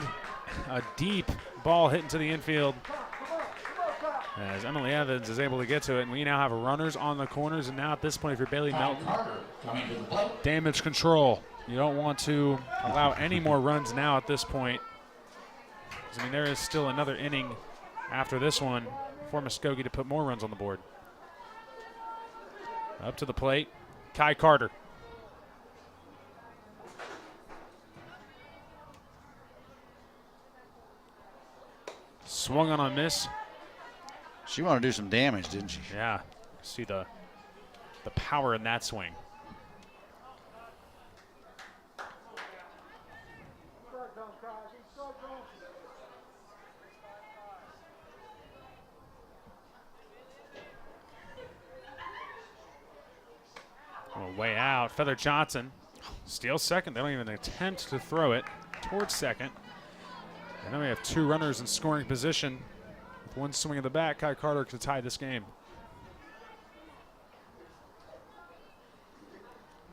a deep ball hit into the infield as Emily Evans is able to get to it. And we now have runners on the corners. And now at this point, if you're Bailey Melton, damage control. You don't want to allow any more runs now at this point. I mean, there is still another inning after this one for Muskogee to put more runs on the board. Up to the plate, Kai Carter. Swung on a miss. She wanted to do some damage, didn't she? Yeah, see the power in that swing. Oh, way out. Feather Johnson steals second. They don't even attempt to throw it towards second. And then we have two runners in scoring position. With one swing of the bat, Kai Carter to tie this game.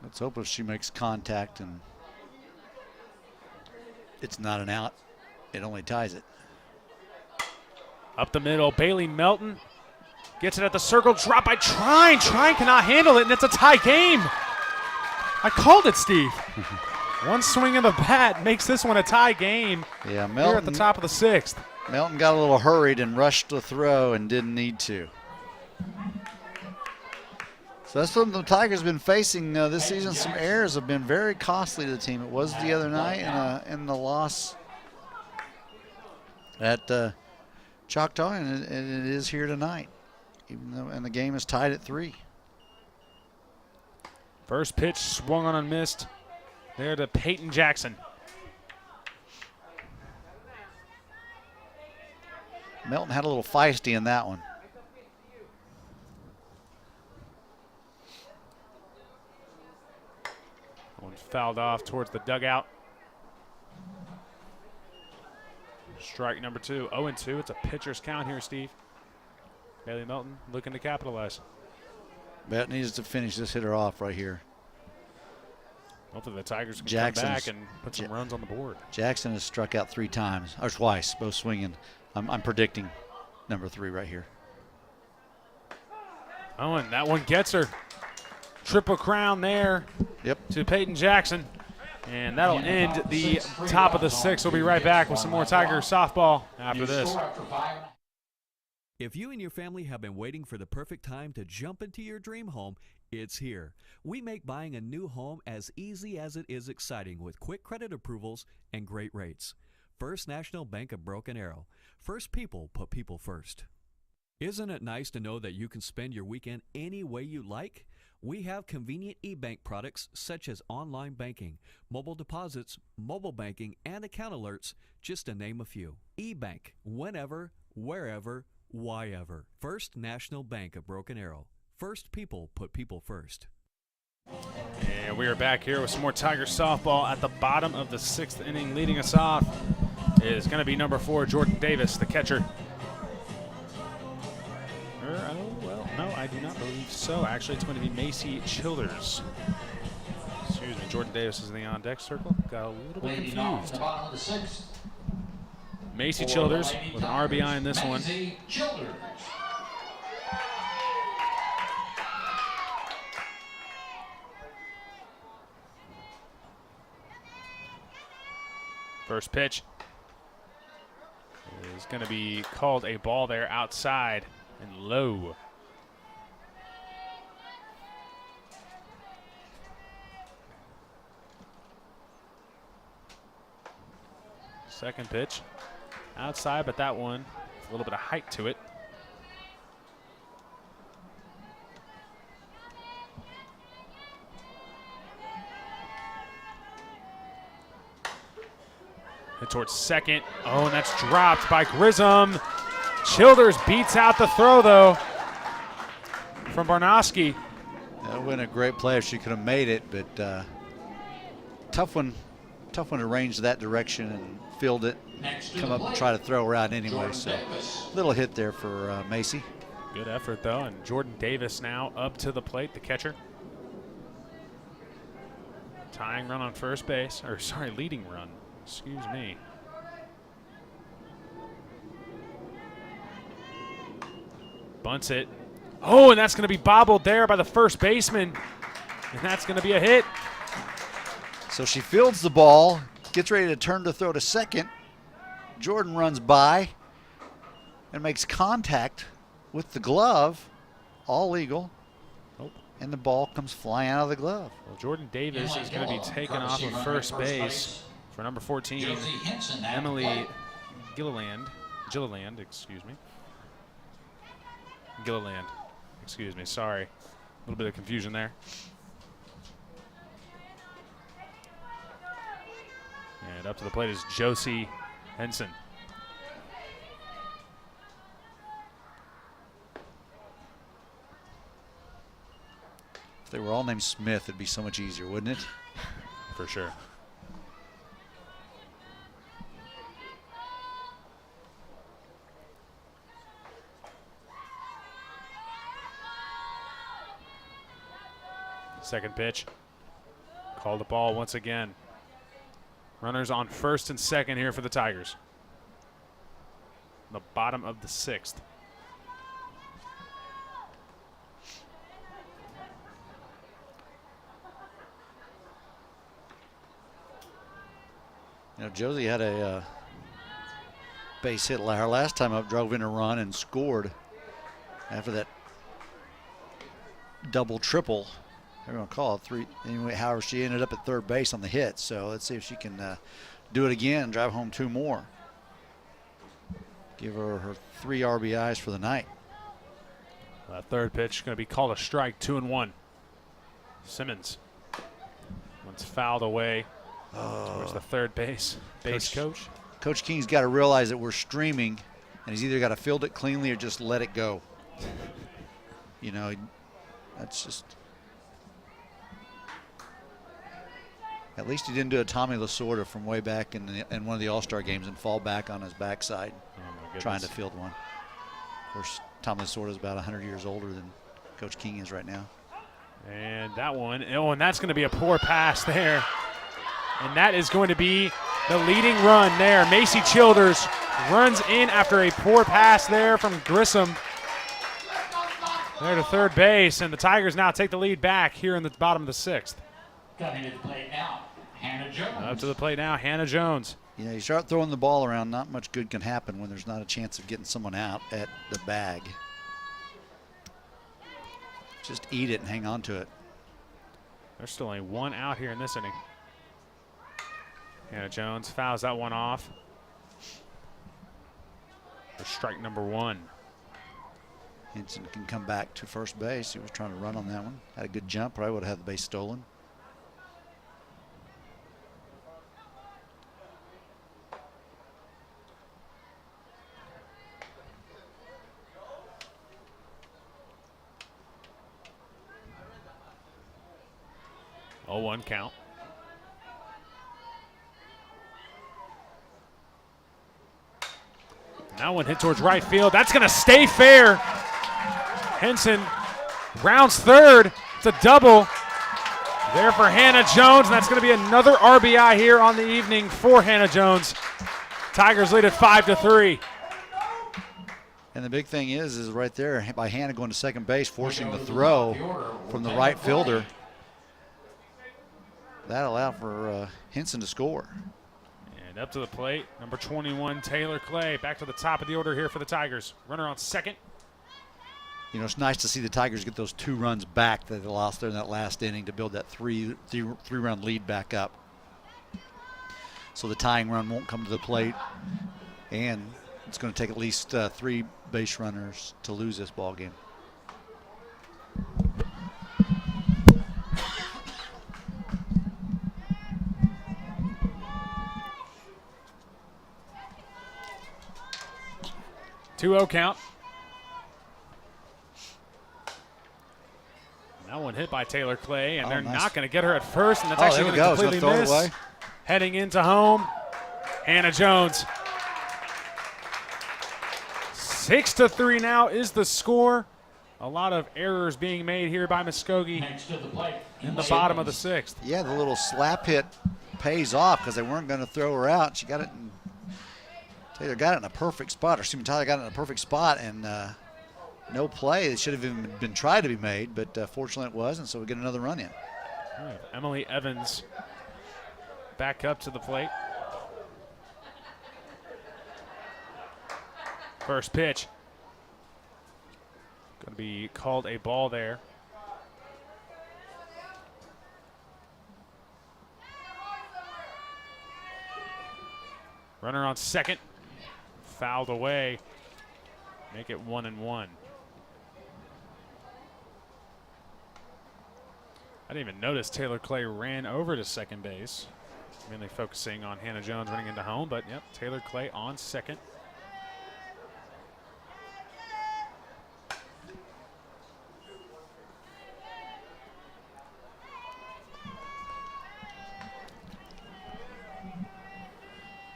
Let's hope if she makes contact and it's not an out, it only ties it. Up the middle, Bailey Melton gets it at the circle. Drop by Trine. Trine cannot handle it, and it's a tie game. I called it, Steve. One swing of the bat makes this one a tie game. Yeah, Melton. Here at the top of the sixth. Melton got a little hurried and rushed the throw and didn't need to. So that's what the Tigers have been facing this season. Some errors have been very costly to the team. It was the other night in the loss at Choctaw, and it is here tonight, even though and the game is tied at 3. First pitch swung on and missed. There to Peyton Jackson. Melton had a little feisty in that one. One fouled off towards the dugout. Strike number 2, 0-2. It's a pitcher's count here, Steve. Bailey Melton looking to capitalize. Bet needs to finish this hitter off right here. Hopefully the Tigers can come back and put some runs on the board. Jackson has struck out 3 times, or twice, both swinging. I'm predicting number 3 right here. Oh, and that one gets her. Triple crown there. Yep. To Peyton Jackson. And that'll end the top of the 6th. We'll be right back with some more Tiger softball after this. If you and your family have been waiting for the perfect time to jump into your dream home, it's here. We make buying a new home as easy as it is exciting with quick credit approvals and great rates. First National Bank of Broken Arrow. First people put people first. Isn't it nice to know that you can spend your weekend any way you like? We have convenient e-bank products such as online banking, mobile deposits, mobile banking, and account alerts, just to name a few. E-bank, whenever, wherever, whyever. First National Bank of Broken Arrow. First people put people first. And we are back here with some more Tiger softball at the bottom of the 6th inning. Leading us off is going to be number 4, Jordan Davis, the catcher. No, I do not believe so. Actually, it's going to be Macy Childers. Excuse me, Jordan Davis is in the on-deck circle. Got a little bit confused. Macy Childers with an RBI in this one. First pitch is going to be called a ball there outside and low. Second pitch outside, but that one with a little bit of height to it. Hit towards second. Oh, and that's dropped by Grissom. Childers beats out the throw, though, from Barnowski. That would have been a great play if she could have made it, but tough one to range that direction and field it, come up and try to throw her out anyway. So little hit there for Macy. Good effort, though, and Jordan Davis now up to the plate, the catcher. Tying run on first base, or sorry, leading run, excuse me. Bunts it. Oh, and that's going to be bobbled there by the first baseman, and that's going to be a hit. So she fields the ball, gets ready to turn to throw to second. Jordan runs by and makes contact with the glove, all legal. Nope. And the ball comes flying out of the glove. Well, Jordan Davis is going to be taken off of first base for number 14, Emily Gilliland, excuse me. Gilliland, excuse me, sorry. A little bit of confusion there. And up to the plate is Josie Henson. If they were all named Smith, it'd be so much easier, wouldn't it? For sure. Second pitch. Called the ball once again. Runners on first and second here for the Tigers. The bottom of the sixth. You know, Josie had a base hit her last time up, drove in a run and scored after that double, triple. Everyone call it three. Anyway, however, she ended up at third base on the hit. So let's see if she can do it again and drive home 2 more. Give her her 3 RBIs for the night. That third pitch going to be called a strike, 2-1. Simmons. Once fouled away towards the third base coach. Coach King's got to realize that we're streaming, and he's either got to field it cleanly or just let it go. You know, that's just. At least he didn't do a Tommy Lasorda from way back in one of the All-Star games and fall back on his backside trying to field one. Of course, Tommy Lasorda is about 100 years older than Coach King is right now. And that one, oh, and that's going to be a poor pass there. And that is going to be the leading run there. Macy Childers runs in after a poor pass there from Grissom. There to third base, and the Tigers now take the lead back here in the bottom of the sixth. Coming to the plate now, Hannah Jones. Up to the plate now, Hannah Jones. You know, you start throwing the ball around, not much good can happen when there's not a chance of getting someone out at the bag. Just eat it and hang on to it. There's still only 1 out here in this inning. Hannah Jones fouls that one off for strike number 1. Henson can come back to first base. He was trying to run on that one. Had a good jump. Probably would have had the base stolen. Oh, 1 count. Now one hit towards right field. That's going to stay fair. Henson rounds third. It's a double there for Hannah Jones, and that's going to be another RBI here on the evening for Hannah Jones. Tigers lead at 5-3. And the big thing is right there by Hannah going to second base, forcing the throw from the right fielder. That allowed for Henson to score. And up to the plate, number 21, Taylor Clay, back to the top of the order here for the Tigers. Runner on second. You know, it's nice to see the Tigers get those 2 runs back that they lost there in that last inning to build that three-run lead back up. So the tying run won't come to the plate, and it's going to take at least 3 base runners to lose this ball game. 2-0 count. That one hit by Taylor Clay, and they're not going to get her at first, and that's actually going to completely throw it miss. away. Heading into home, Hannah Jones. 6-3 now is the score. A lot of errors being made here by Muskogee Next to the plate. in the bottom of the 6th. Yeah, the little slap hit pays off because they weren't going to throw her out. She got it. Taylor got it in a perfect spot, or excuse me, Tyler got it in a perfect spot, and no play. It should have even been tried to be made, but fortunately it wasn't, so we get another run in. All right, Emily Evans back up to the plate. First pitch. Going to be called a ball there. Runner on second. Fouled away. Make it 1-1. I didn't even notice Taylor Clay ran over to second base. Mainly focusing on Hannah Jones running into home, but yep, Taylor Clay on second.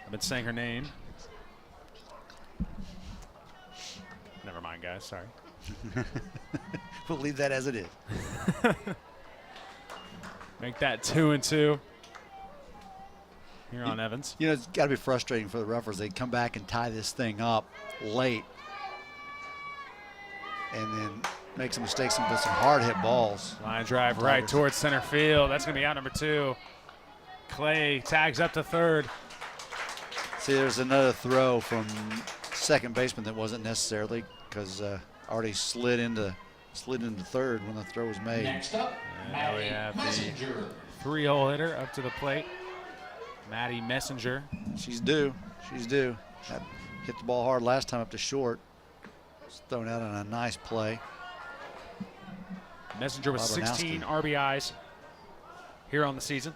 I've been saying her name. Never mind, guys, sorry. We'll leave that as it is. Make that 2-2 here on Evans. You know, it's got to be frustrating for the referees. They come back and tie this thing up late and then make some mistakes with some hard hit balls. Line drive right towards center field. That's going to be out number 2. Clay tags up to third. See, there's another throw from second baseman that wasn't necessarily because already slid into third when the throw was made. Next up, And we have Messenger. the 3-hole hitter up to the plate. Maddie Messenger. She's due. She's due. Hit the ball hard last time up to short. It's thrown out on a nice play. Messenger with 16 RBIs here on the season.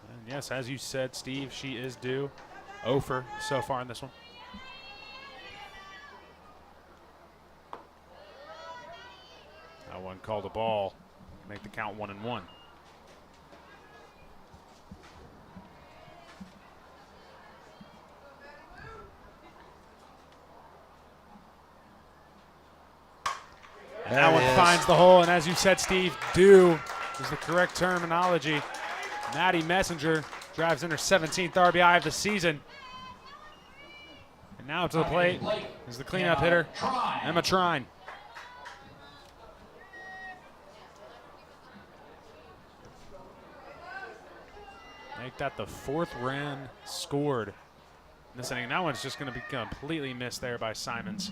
And yes, as you said, Steve, she is due. 0 for so far in this one. That one called a ball. Make the count 1-1. And that one finds the hole, and as you said, Steve, due is the correct terminology. Maddie Messenger drives in her 17th RBI of the season. And now to the plate is the cleanup hitter, Emma Trine. Make that the 4th run scored in this inning. That one's just going to be completely missed there by Simons.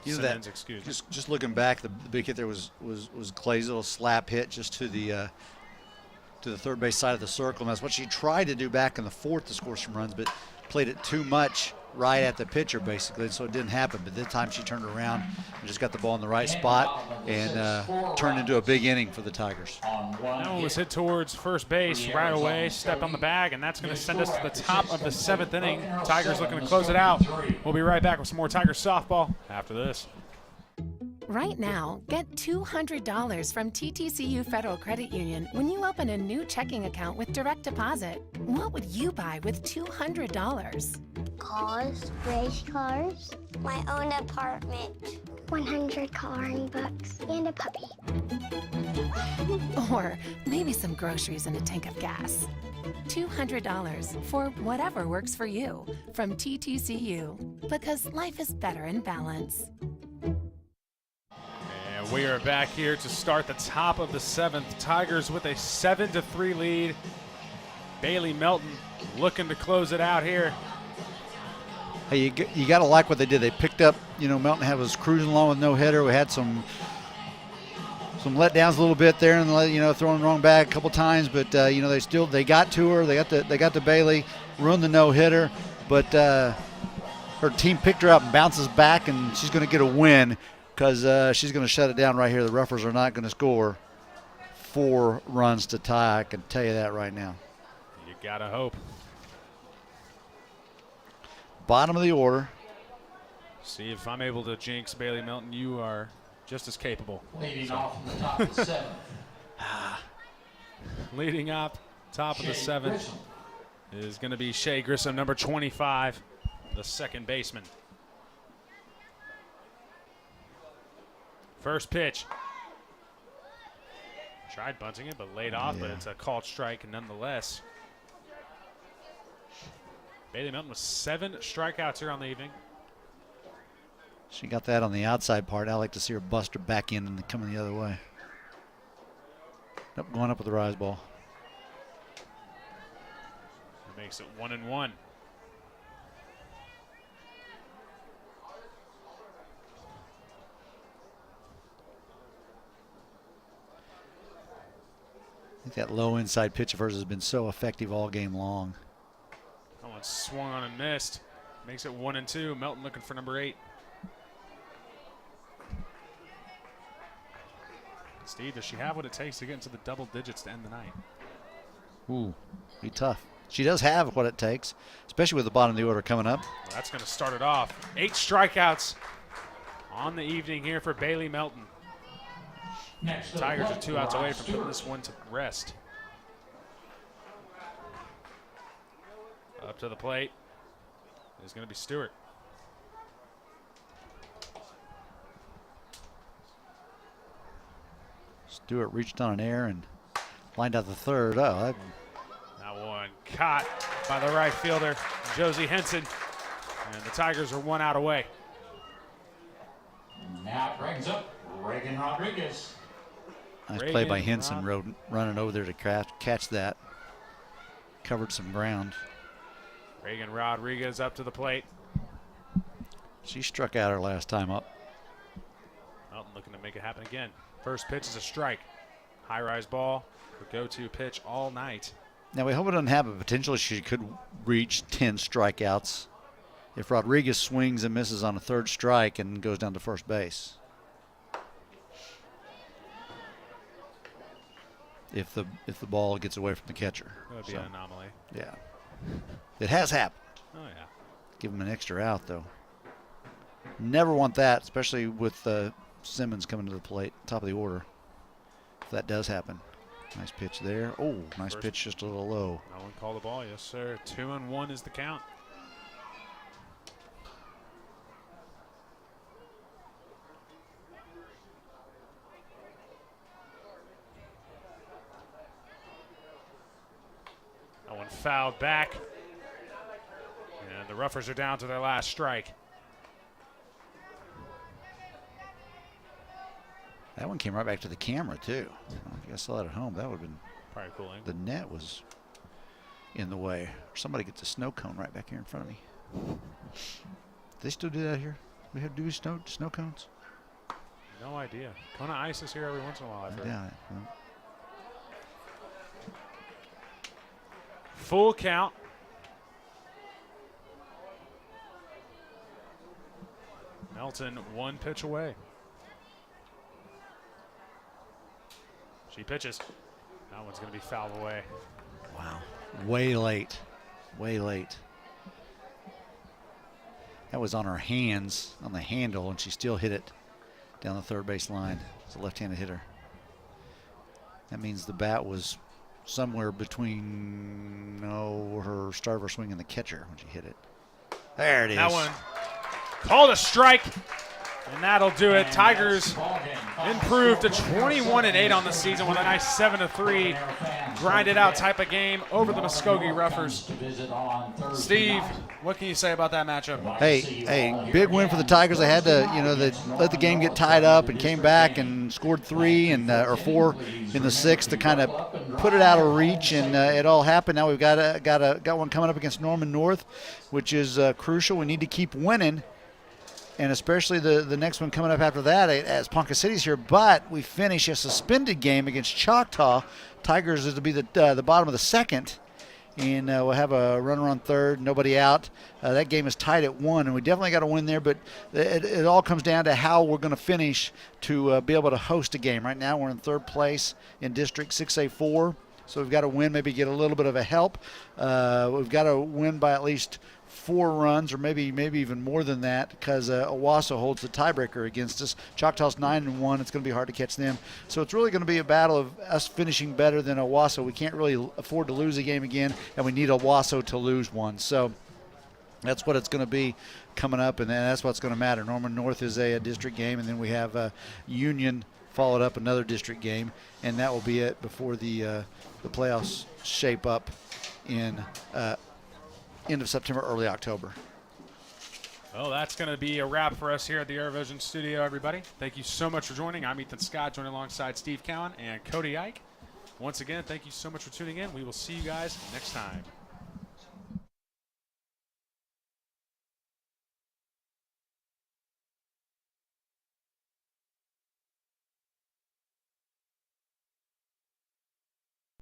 You know Simmons, that, excuse me. just looking back, the big hit there was Clay's little slap hit just to the third base side of the circle, and that's what she tried to do back in the 4th to score some runs, but played it too much right at the pitcher basically, and so it didn't happen. But this time she turned around and just got the ball in the right spot and turned into a big inning for the Tigers. That one was hit towards first base right away, stepped on the bag, and that's going to send us to the top of the 7th inning. Tigers looking to close it out. We'll be right back with some more Tigers softball after this. Right now, get $200 from TTCU Federal Credit Union when you open a new checking account with direct deposit. What would you buy with $200? Cars, race cars, my own apartment, 100 coloring books, and a puppy. Or maybe some groceries and a tank of gas. $200 for whatever works for you from TTCU, because life is better in balance. And we are back here to start the top of the 7th. Tigers with a 7-3 lead. Bailey Melton looking to close it out here. Hey, you got to like what they did. They picked up, Melton was cruising along with no hitter. We had some letdowns a little bit there, and throwing the wrong bag a couple times. But they got to her. They got to Bailey, ruined the no hitter. But her team picked her up and bounces back, and she's going to get a win because she's going to shut it down right here. The Roughers are not going to score 4 runs to tie. I can tell you that right now. You gotta hope. bottom of the order. See, if I'm able to jinx Bailey Melton, you are just as capable. Leading off in the top of the 7th. Leading up, top of the 7th is going to be Shea Grissom, number 25, the second baseman. First pitch. Tried bunting it, but laid off, but it's a called strike nonetheless. Bailey Melton with 7 strikeouts here on the evening. She got that on the outside part. I like to see her bust her back in and coming the other way. Nope, going up with the rise ball. It makes it 1-1. I think that low inside pitch of hers has been so effective all game long. That one swung on and missed. Makes it 1-2. Melton looking for number 8. Steve, does she have what it takes to get into the double digits to end the night? Ooh, be tough. She does have what it takes, especially with the bottom of the order coming up. Well, that's going to start it off. 8 strikeouts on the evening here for Bailey Melton. Next Tigers are 2 outs away from putting this one to rest. Up to the plate is going to be Stewart. Stewart reached on an air and lined out the third. Oh, That one caught by the right fielder, Josie Henson. And the Tigers are 1 out away. Now it brings up Reagan Rodriguez. nice play by Henson, running over there to catch that. Covered some ground. Reagan Rodriguez up to the plate. She struck out her last time up. Melton looking to make it happen again. First pitch is a strike. High rise ball, her go-to pitch all night. Now we hope it doesn't happen. Potentially she could reach 10 strikeouts if Rodriguez swings and misses on a third strike and goes down to first base. If the ball gets away from the catcher. That would be an anomaly. Yeah. It has happened. Oh, yeah. Give him an extra out, though. Never want that, especially with Simmons coming to the plate, top of the order. If that does happen. Nice pitch there. Oh, nice pitch, just a little low. No one called the ball, yes, sir. 2-1 is the count. That one fouled back. And the Ruffers are down to their last strike. That one came right back to the camera, too. I don't know if you guys saw that at home. That would have been probably cool. The net was in the way. Somebody gets a snow cone right back here in front of me. Do they still do that here? We have do snow cones? No idea. Kona Ice is here every once in a while, I've heard. Yeah. Well. Full count. Melton 1 pitch away. She pitches. That one's going to be fouled away. Wow. Way late. Way late. That was on her hands, on the handle, and she still hit it down the third base line. It's a left-handed hitter. That means the bat was somewhere between her start of her swing and the catcher when she hit it. There it is. That one called a strike, and that'll do it. Tigers improved to 21-8 on the season with a nice 7-3 grinded out type of game over the Muskogee Ruffers. Steve, what can you say about that matchup? Hey, big win for the Tigers. They had to, they let the game get tied up and came back and scored 3 and or 4 in the 6th to kind of put it out of reach, and it all happened. Now we've got one coming up against Norman North, which is crucial. We need to keep winning. And especially the next one coming up after that as Ponca City's here. But we finish a suspended game against Choctaw. Tigers is to be the bottom of the 2nd. And we'll have a runner on 3rd, nobody out. That game is tied at 1, and we definitely got to win there. But it all comes down to how we're going to finish to be able to host a game. Right now we're in 3rd place in District 6A4. So we've got to win, maybe get a little bit of a help. We've got to win by at least 4 runs, or maybe even more than that, because Owasso holds the tiebreaker against us. Choctaw's 9-1. It's going to be hard to catch them. So it's really going to be a battle of us finishing better than Owasso. We can't really afford to lose a game again, and we need Owasso to lose one. So that's what it's going to be coming up, and that's what's going to matter. Norman North is a district game, and then we have Union followed up, another district game, and that will be it before the playoffs shape up in end of September, early October. Well, that's going to be a wrap for us here at the ArrowVision studio, everybody. Thank you so much for joining. I'm Ethan Scott, joining alongside Steve Cowan and Cody Ike. Once again, thank you so much for tuning in. We will see you guys next time.